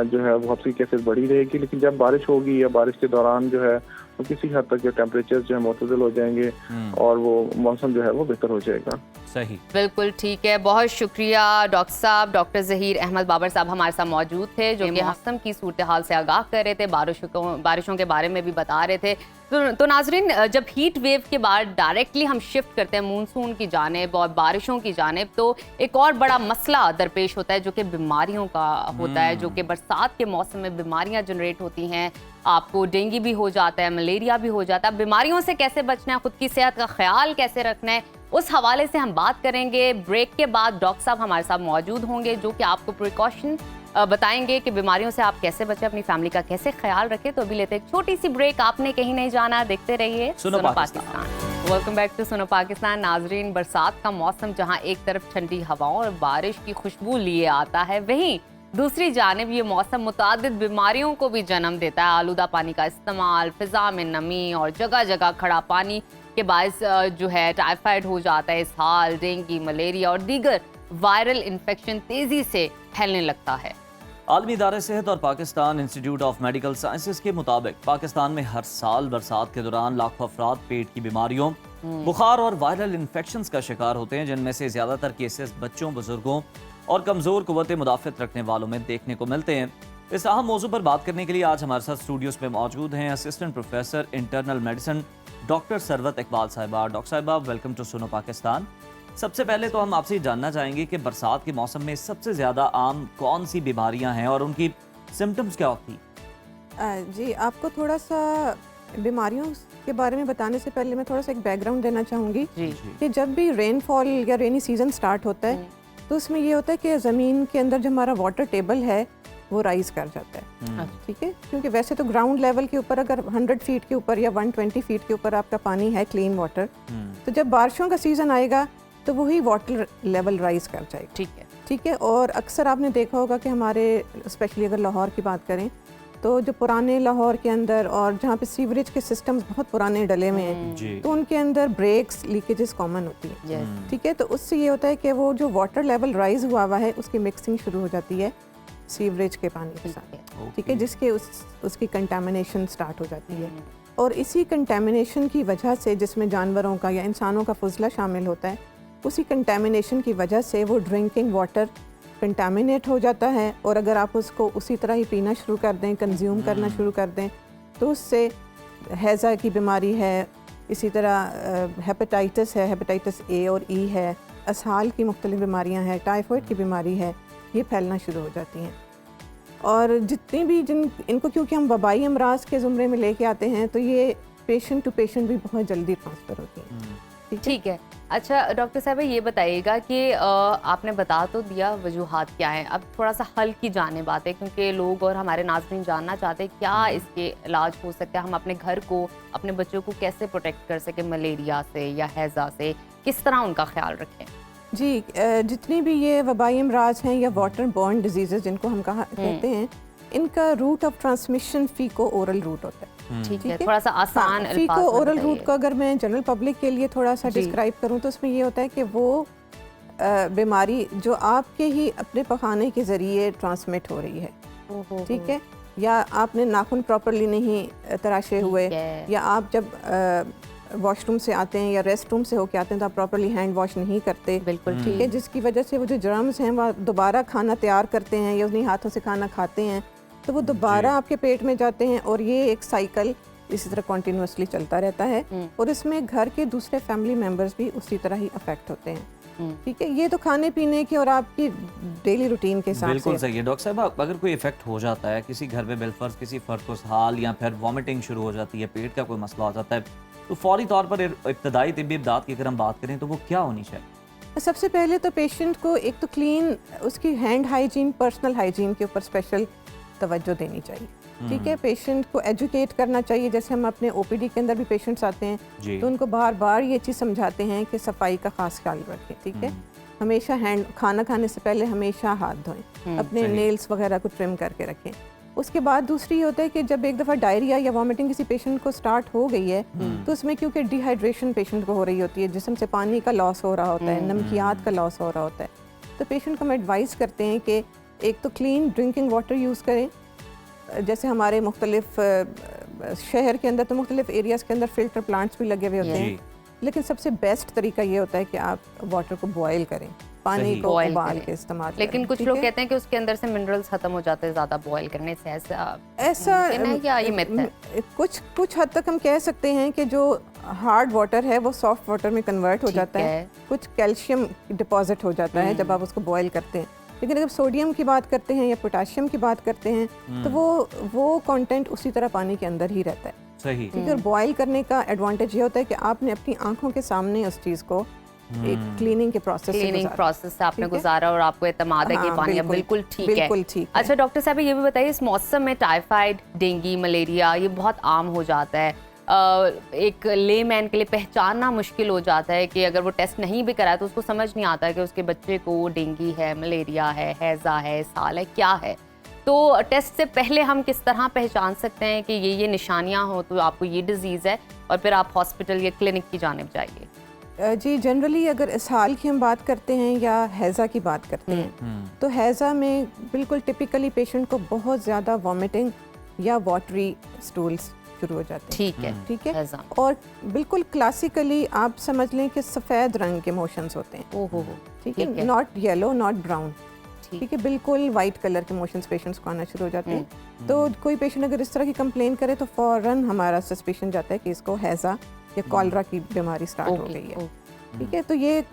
जो है वो हब्स की कैफियत बढ़ी रहेगी। लेकिन जब बारिश होगी या बारिश के दौरान जो है वो किसी हद तक जो टेम्परेचर जो है मुतदल हो जाएंगे और वो मौसम जो है वो बेहतर हो जाएगा। सही, बिल्कुल ठीक है। बहुत शुक्रिया डॉक्टर साहब। डॉक्टर ज़हीर अहमद बाबर साहब हमारे साथ मौजूद थे, जो कि मौसम की सूरत हाल से आगाह कर रहे थे, बारिशों के बारे में भी बता रहे थे। तो नाजरीन, जब हीट वेव के बाद डायरेक्टली हम शिफ्ट करते हैं मानसून की जानिब और बारिशों की जानिब, तो एक और बड़ा मसला दरपेश होता है जो कि बीमारियों का होता है, जो कि बरसात के मौसम में बीमारियां जनरेट होती हैं। आपको डेंगू भी हो जाता है, मलेरिया भी हो जाता है। बीमारियों से कैसे बचना है, खुद की सेहत का ख्याल कैसे रखना है, उस हवाले से हम बात करेंगे। ब्रेक के बाद डॉक्टर साहब हमारे साथ मौजूद होंगे जो कि आपको प्रिकॉशन बताएंगे कि बीमारियों से आप कैसे बचें, अपनी फैमिली का कैसे ख्याल रखें। तो अभी लेते हैं एक छोटी सी ब्रेक। आपने कहीं नहीं जाना, देखते रहिए सुनो पाकिस्तान। वेलकम बैक टू सुनो पाकिस्तान। नाजरीन, बरसात का मौसम जहां एक तरफ ठंडी हवाओं और बारिश की खुशबू लिए आता है, वहीं दूसरी जानिब ये मौसम मुतादिद बीमारियों को भी जन्म देता है। आलूदा पानी का इस्तेमाल, फिजा में नमी और जगह जगह खड़ा पानी के बायस जो है टाइफाइड हो जाता है, इसहाल, डेंगू, मलेरिया और दीगर वायरल इन्फेक्शन तेजी से फैलने लगता है। आलमी इदारे सेहत और Pakistan institute of medical sciences के मुताबिक पाकिस्तान में हर साल बरसात के दौरान लाखों अफराद पेट की बीमारियों, बुखार और वायरल इन्फेक्शंस का शिकार होते हैं, जिनमें से ज्यादातर केसेस बच्चों, बुजुर्गों और कमजोर कुव्वत मुदाफ़त रखने वालों में देखने को मिलते हैं। इस अहम मौजू पर बात करने के लिए आज हमारे साथ स्टूडियोज में मौजूद हैं assistant professor internal medicine doctor Sarwat Iqbal साहिबा। डॉक्टर साहिबा, वेलकम टू सुनो पाकिस्तान। सबसे पहले तो हम आपसे जानना चाहेंगे कि बरसात के मौसम में सबसे ज़्यादा आम कौन सी बीमारियां हैं और उनकी सिम्टम्स क्या होती हैं? जी, आपको थोड़ा सा बीमारियों के बारे में बताने से पहले मैं थोड़ा सा एक बैकग्राउंड देना चाहूँगी कि जब भी रेनफॉल या रेनी सीजन स्टार्ट होता है तो उसमें ये होता है कि ज़मीन के अंदर जो हमारा वाटर टेबल है वो राइज कर जाता है। ठीक है, क्योंकि वैसे तो ग्राउंड लेवल के ऊपर अगर 100 फीट के ऊपर या 120 फीट के ऊपर आपका पानी है, क्लीन वाटर, तो जब बारिशों का सीज़न आएगा तो वही वाटर लेवल राइज कर जाएगा। ठीक है। और अक्सर आपने देखा होगा कि हमारे स्पेशली अगर लाहौर की बात करें तो जो पुराने लाहौर के अंदर और जहाँ पे सीवरेज के सिस्टम्स बहुत पुराने डले हुए हैं, तो उनके अंदर ब्रेक्स, लीकेजेस कॉमन होती है। ठीक है, तो उससे ये होता है कि वो जो वाटर लेवल राइज हुआ है उसकी मिक्सिंग शुरू हो जाती है सीवरेज के पानी के साथ। ठीक है, जिसके उसकी कंटामिनेशन स्टार्ट हो जाती है। और इसी कंटामिनेशन की वजह से, जिसमें जानवरों का या इंसानों का फुजला शामिल होता है, उसी कंटामिनेशन की वजह से वो ड्रिंकिंग वाटर कंटामिनेट हो जाता है। और अगर आप उसको उसी तरह ही पीना शुरू कर दें, कंज्यूम करना शुरू कर दें, तो उससे हैज़ा की बीमारी है, इसी तरह हेपेटाइटिस है, हेपेटाइटिस ए और ई है, असहाल की मुख्तलिफ बीमारियां हैं, टाइफाइड की बीमारी है, ये फैलना शुरू हो जाती हैं। और जितनी भी इनको क्योंकि हम वबाई अमराज के ज़ुमरे में लेके आते हैं, तो ये पेशेंट टू पेशेंट भी बहुत जल्दी ट्रांसफ़र होती हैं। ठीक है। अच्छा डॉक्टर साहब ये बताइएगा कि आपने बता तो दिया वजूहात क्या है, अब थोड़ा सा हल की जानिब आते हैं क्योंकि लोग और हमारे नाज़रीन जानना चाहते हैं क्या इसके इलाज हो सकता है, हम अपने घर को अपने बच्चों को कैसे प्रोटेक्ट कर सकें मलेरिया से या हैज़ा से, किस तरह उनका ख्याल रखें। जी जितनी भी ये वबाई अमराज हैं या वाटर बॉर्न डिजीज़ जिनको हम कहते हैं, इनका route of transmission feco oral route होता है। ठीक है, थोड़ा सा आसान फीको ओरल रूट को अगर मैं जनरल पब्लिक के लिए थोड़ा सा डिस्क्राइब करूं तो उसमें ये होता है कि वो बीमारी जो आपके ही अपने पखाने के ज़रिए ट्रांसमिट हो रही है, ठीक है, या आपने नाखून प्रॉपरली नहीं तराशे हुए, या आप जब वॉशरूम से आते हैं या रेस्ट रूम से होके आते हैं तो आप प्रॉपरली हैंड वॉश नहीं करते, बिल्कुल ठीक है, जिसकी वजह से वो जो जर्म्स हैं वो दोबारा खाना तैयार करते हैं या उन्हीं हाथों से खाना खाते हैं तो वो दोबारा आपके पेट में जाते हैं और ये एक साइकिल इसी तरह कॉन्टीन्यूसली चलता रहता है और इसमें घर के दूसरे फैमिली मेम्बर्स भी उसी तरह ही अफेक्ट होते हैं। ठीक है, ये तो खाने पीने की और आपकी डेली रूटीन के हिसाब से। बिल्कुल सही है डॉक्टर साहब, अगर कोई इफेक्ट हो जाता है किसी घर में बिलफर्ज किसी फर्द को हाल या फिर वॉमिटिंग शुरू हो जाती है, पेट का कोई मसला हो जाता है, तो फौरी तौर पर इब्तदाई तिब्बी इमदाद की अगर हम बात करें तो वो क्या होनी चाहिए? सबसे पहले तो पेशेंट को एक तो क्लीन उसकी हैंड हाइजीन, पर्सनल हाइजीन के ऊपर स्पेशल तवज्जो देनी चाहिए। ठीक है, पेशेंट को एजुकेट करना चाहिए, जैसे हम अपने ओपीडी के अंदर भी पेशेंट्स आते हैं तो उनको बार बार ये चीज़ समझाते हैं कि सफाई का खास ख्याल रखें, ठीक है, हमेशा खाना खाने से पहले हमेशा हाथ धोएं, अपने नेल्स वगैरह को ट्रिम करके रखें। उसके बाद दूसरी होता है कि जब एक दफ़ा डायरिया या वॉमिटिंग किसी पेशेंट को स्टार्ट हो गई है तो उसमें क्योंकि डिहाइड्रेशन पेशेंट को हो रही होती है, जिस्म से पानी का लॉस हो रहा होता है, नमकियात का लॉस हो रहा होता है, तो पेशेंट को हम एडवाइस करते हैं कि एक तो क्लीन ड्रिंकिंग वाटर यूज़ करें, जैसे हमारे मुख्तलिफ शहर के अंदर तो मुख्तलिफ एरियाज़ के अंदर फ़िल्टर प्लांट्स भी लगे हुए होते हैं, लेकिन सबसे बेस्ट तरीका ये होता है कि आप वाटर को बॉयल करें, पानी को उबाल के इस्तेमाल करें। लेकिन कुछ लोग कहते हैं कि उसके अंदर से मिनरल्स खत्म हो जाते हैं ज़्यादा बॉयल करने से, ऐसा या ये मिथ है? कुछ हद तक हम कह सकते हैं कि जो हार्ड वाटर है वो सॉफ्ट वाटर में कन्वर्ट हो जाता है, कुछ कैल्शियम डिपॉजिट हो जाता है जब आप उसको बॉयल करते हैं, लेकिन अगर सोडियम की बात करते हैं या पोटाशियम की बात करते हैं तो वो कंटेंट उसी तरह पानी के अंदर ही रहता है। सही। ठीक है, और बॉयल करने का एडवांटेज ये होता है कि आपने अपनी आंखों के सामने उस चीज़ को एक क्लीनिंग के प्रोसेस से आपने गुजारा और आपको एतमाद है कि पानी अब बिल्कुल ठीक है। अच्छा डॉक्टर साहब ये भी बताइए, इस मौसम में टाइफाइड, डेंगू, मलेरिया ये बहुत आम हो जाता है, एक लेमैन के लिए पहचानना मुश्किल हो जाता है कि अगर वो टेस्ट नहीं भी कराए तो उसको समझ नहीं आता कि उसके बच्चे को डेंगू है, मलेरिया है, हैज़ा है, साल है, क्या है। तो टेस्ट से पहले हम किस तरह पहचान सकते हैं कि ये निशानियां हो तो आपको ये डिजीज़ है और फिर आप हॉस्पिटल या क्लिनिक की जानिब जाइए? जी जनरली अगर इसहाल की हम बात करते हैं या हैज़ा की बात करते हैं तो हैज़ा में बिल्कुल टिपिकली पेशेंट को बहुत ज़्यादा वॉमिटिंग या वाटरी स्टूल्स शुरू हो जाते हैं। ठीक है, और बिल्कुल क्लासिकली आप समझ लें कि सफ़ेद रंग के मोशंस होते हैं, ठीक है, नॉट येलो नॉट ब्राउन, ठीक है, बिल्कुल वाइट कलर के मोशंस पेशेंट्स को आना शुरू हो जाते हैं। तो कोई पेशेंट अगर इस तरह की कंप्लेन करे तो फ़ौरन हमारा सस्पिशन जाता है कि इसको हैज़ा या कॉलरा की बीमारी स्टार्ट हो गई है। ठीक है, तो ये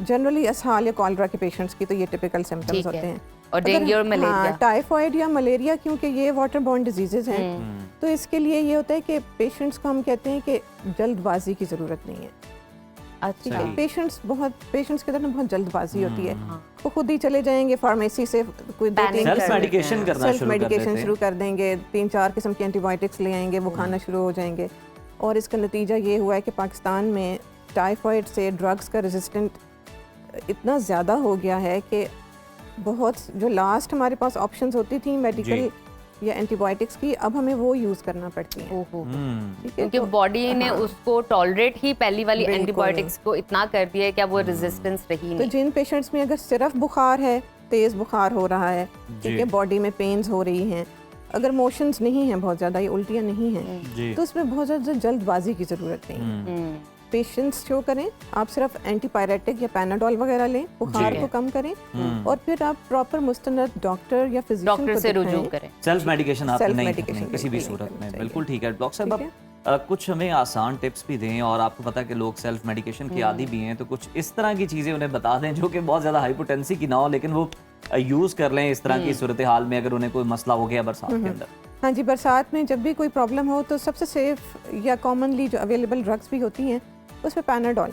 जनरली असहाल या कॉलरा के पेशेंट्स की तो ये टिपिकल सिम्टम्स होते हैं। और डेंगू और मलेरिया, टाइफाइड या मलेरिया, क्योंकि ये वाटर बॉर्न डिजीजेज हैं तो इसके लिए ये होता है कि पेशेंट्स को हम कहते हैं कि जल्दबाजी की ज़रूरत नहीं है। अच्छा, पेशेंट्स के अंदर बहुत जल्दबाजी होती है, वो खुद ही चले जाएंगे फार्मेसी से कोई सेल्फ मेडिकेशन शुरू कर देंगे, 3-4 किस्म के एंटीबायोटिक्स ले आएंगे, वो खाना शुरू हो जाएंगे, और इसका नतीजा ये हुआ है कि पाकिस्तान में टाइफाइड से ड्रग्स का रेजिस्टेंट इतना ज़्यादा हो गया है कि बहुत जो लास्ट हमारे पास ऑप्शंस होती थी मेडिकल या एंटीबायोटिक्स की, अब हमें वो यूज़ करना पड़ती है क्योंकि बॉडी ने उसको टॉलरेट ही पहली वाली एंटीबायोटिक्स को इतना कर दिया है कि अब वो रेजिस्टेंस रही नहीं। तो जिन पेशेंट्स में अगर सिर्फ बुखार है, तेज़ बुखार हो रहा है, ठीक है, बॉडी में पेन्स हो रही हैं, अगर मोशंस नहीं हैं बहुत ज़्यादा, ये उल्टियाँ नहीं हैं, तो उसमें बहुत ज़्यादा जल्दबाजी की ज़रूरत नहीं है। पेशेंस शो करें, आप सिर्फ एंटीपायरेटिक या पैनाडोल वगैरह लें, बुखार को कम करें, और फिर आप प्रॉपर मुस्तनद डॉक्टर या फिजिशियन से रुजू करें। सेल्फ मेडिकेशन आप नहीं किसी भी सूरत में। बिल्कुल ठीक है डॉक्टर साहब, कुछ हमें आसान टिप्स भी दें, और आपको पता है कि लोग सेल्फ मेडिकेशन के आदी भी हैं, तो कुछ इस तरह की चीज़ें उन्हें बता दें जो कि बहुत ज़्यादा हाइपोटेंसी की ना हो, लेकिन वो यूज़ कर लें इस तरह की सूरत हाल में अगर उन्हें कोई मसला हो गया बरसात के अंदर। हाँ जी, बरसात में जब भी कोई प्रॉब्लम हो तो सबसे सेफ या कॉमनली जो अवेलेबल ड्रग्स भी होती हैं उसमें पैनाडोल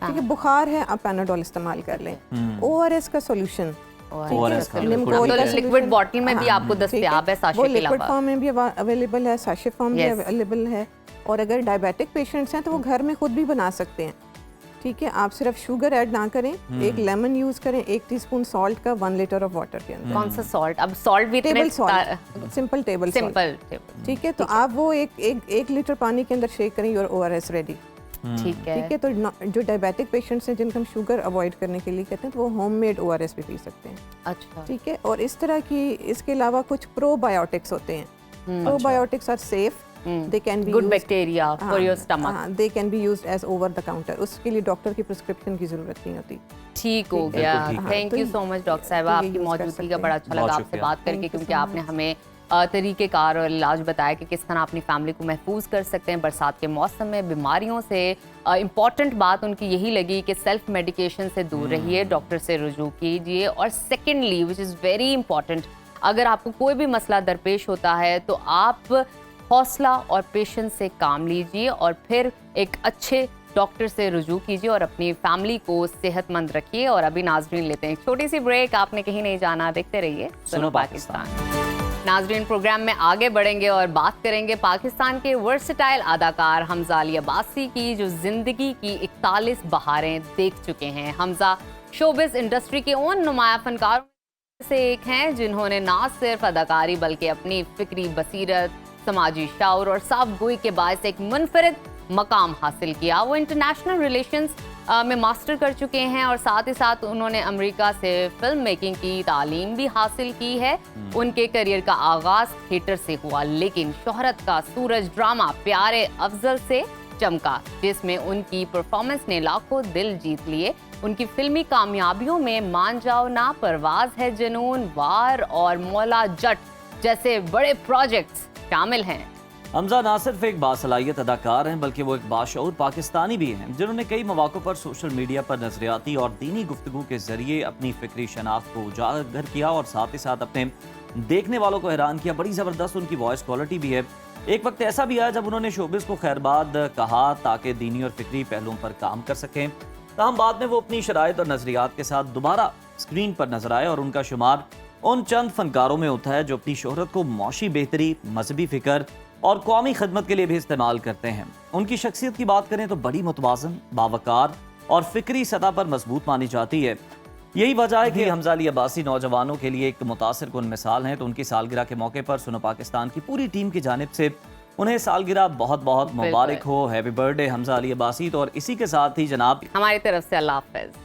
ठीक है, बुखार है आप पैनाडोल इस्तेमाल कर लें। ORS का सोल्यूशन ORS का निम्कोल का लिक्विड solution, बॉटल में भी हाँ, आपको ठीक दस्तयाब है, साशे वो के लिक्विड अलावा। फॉर्म में भी अवेलेबल है, साशे फॉर्म में Yes. अवेलेबल है। और अगर डायबिटिक पेशेंट्स हैं तो वो घर में खुद भी बना सकते हैं। ठीक है, आप सिर्फ शुगर ऐड ना करें, एक लेमन यूज करें, 1 टीस्पून सॉल्ट का 1 लीटर ऑफ वाटर के अंदर। कौन सा सॉल्ट? अब सॉल्ट भी table salt, simple table salt. Simple, ठीक है, तो आप वो एक लीटर पानी के अंदर शेक करें, योर ORS रेडी। ठीक है। ठीक है, तो जो डायबिटिक पेशेंट्स हैं जिनको हम शुगर अवॉइड करने के लिए कहते हैं, तो वो होममेड ORS भी पी सकते हैं। अच्छा, ठीक है, और इस तरह की इसके अलावा कुछ प्रोबायोटिक्स होते हैं। Probiotics are safe, they can be good bacteria for your stomach. They can be used as over the counter, उसके लिए डॉक्टर की प्रिस्क्रिप्शन की जरूरत नहीं होती। ठीक हो गया। थैंक तो यू सो मच डॉक्टर साहिबा, ये आपकी use कर मौजूदगी सकते का हैं। बड़ा अच्छा बहुत लगा आपसे शुक्रिया। बात करके, Thank you क्योंकि so आपने much. हमें तरीक़ेकार और इलाज बताया कि किस तरह अपनी फैमिली को महफूज कर सकते हैं बरसात के मौसम में बीमारियों से। इम्पॉर्टेंट बात उनकी यही लगी कि सेल्फ मेडिकेशन से दूर रहिए, डॉक्टर से रुजू कीजिए। और secondly, which is very important, अगर आपको कोई भी मसला दरपेश होता है तो आप हौसला और पेशेंस से काम लीजिए और फिर एक अच्छे डॉक्टर से रुजू कीजिए और अपनी फैमिली को सेहतमंद रखिए। और अभी नाजरीन लेते हैं एक छोटी सी ब्रेक, आपने कहीं नहीं जाना, देखते रहिए सुनो पाकिस्तान। नाजरीन, प्रोग्राम में आगे बढ़ेंगे और बात करेंगे पाकिस्तान के वर्सटाइल अदाकार हमजा अली अब्बासी की, जो जिंदगी की 41 बहारें देख चुके हैं। हमजा शोबिस इंडस्ट्री के उन नुमाया फनकारों में से एक हैं जिन्होंने ना सिर्फ अदाकारी बल्कि अपनी फिक्री बसीरत, समाजी शऊर और साफ गोई के बायस एक मुनफरिद मकाम हासिल किया। वो इंटरनेशनल रिलेशंस में मास्टर कर चुके हैं और साथ ही साथ उन्होंने अमेरिका से फिल्म मेकिंग की तालीम भी हासिल की है। उनके करियर का आगाज थिएटर से हुआ, लेकिन शोहरत का सूरज ड्रामा प्यारे अफजल से चमका, जिसमें उनकी परफॉर्मेंस ने लाखों दिल जीत लिए। उनकी फिल्मी कामयाबियों में मान जाओ ना, परवाज है जुनून, वार और मौला जट जैसे बड़े प्रोजेक्ट्स शामिल हैं। हमजा ना सिर्फ एक बासलाहियत अदाकार हैं बल्कि वो एक बाशऊर पाकिस्तानी भी हैं, जिन्होंने कई मौक़ों पर सोशल मीडिया पर नजरियाती और दीनी गुफ्तगू के जरिए अपनी फिक्री शनाख्त को उजागर किया और साथ ही साथ अपने देखने वालों को हैरान किया। बड़ी ज़बरदस्त उनकी वॉइस क्वालिटी भी है। एक वक्त ऐसा भी आया जब उन्होंने शोबिस को खैरबाद कहा ताकि दीनी और फिक्री पहलुओं पर काम कर सकें। तमाम बाद में वो अपनी शराइत और नजरियात के साथ दोबारा स्क्रीन पर नजर आए और उनका शुमार उन चंद फनकारों में होता है जो अपनी शोहरत को मौशी बेहतरी, मजहबी फिक्र और कौमी खिदमत के लिए भी इस्तेमाल करते हैं। उनकी शख्सियत की बात करें तो बड़ी मुतवाज़न, बावकार और फिक्री सतह पर मजबूत मानी जाती है। यही वजह है कि हमजा अली अब्बासी नौजवानों के लिए एक मुतासिर कुन मिसाल हैं। तो उनकी सालगिरह के मौके पर सुनो पाकिस्तान की पूरी टीम की जानिब से उन्हें सालगिरह बहुत बहुत मुबारक हो। Happy birthday Hamza Ali Abbasi. तो और इसी के साथ ही जनाब हमारी तरफ से अल्लाह हाफ़िज़।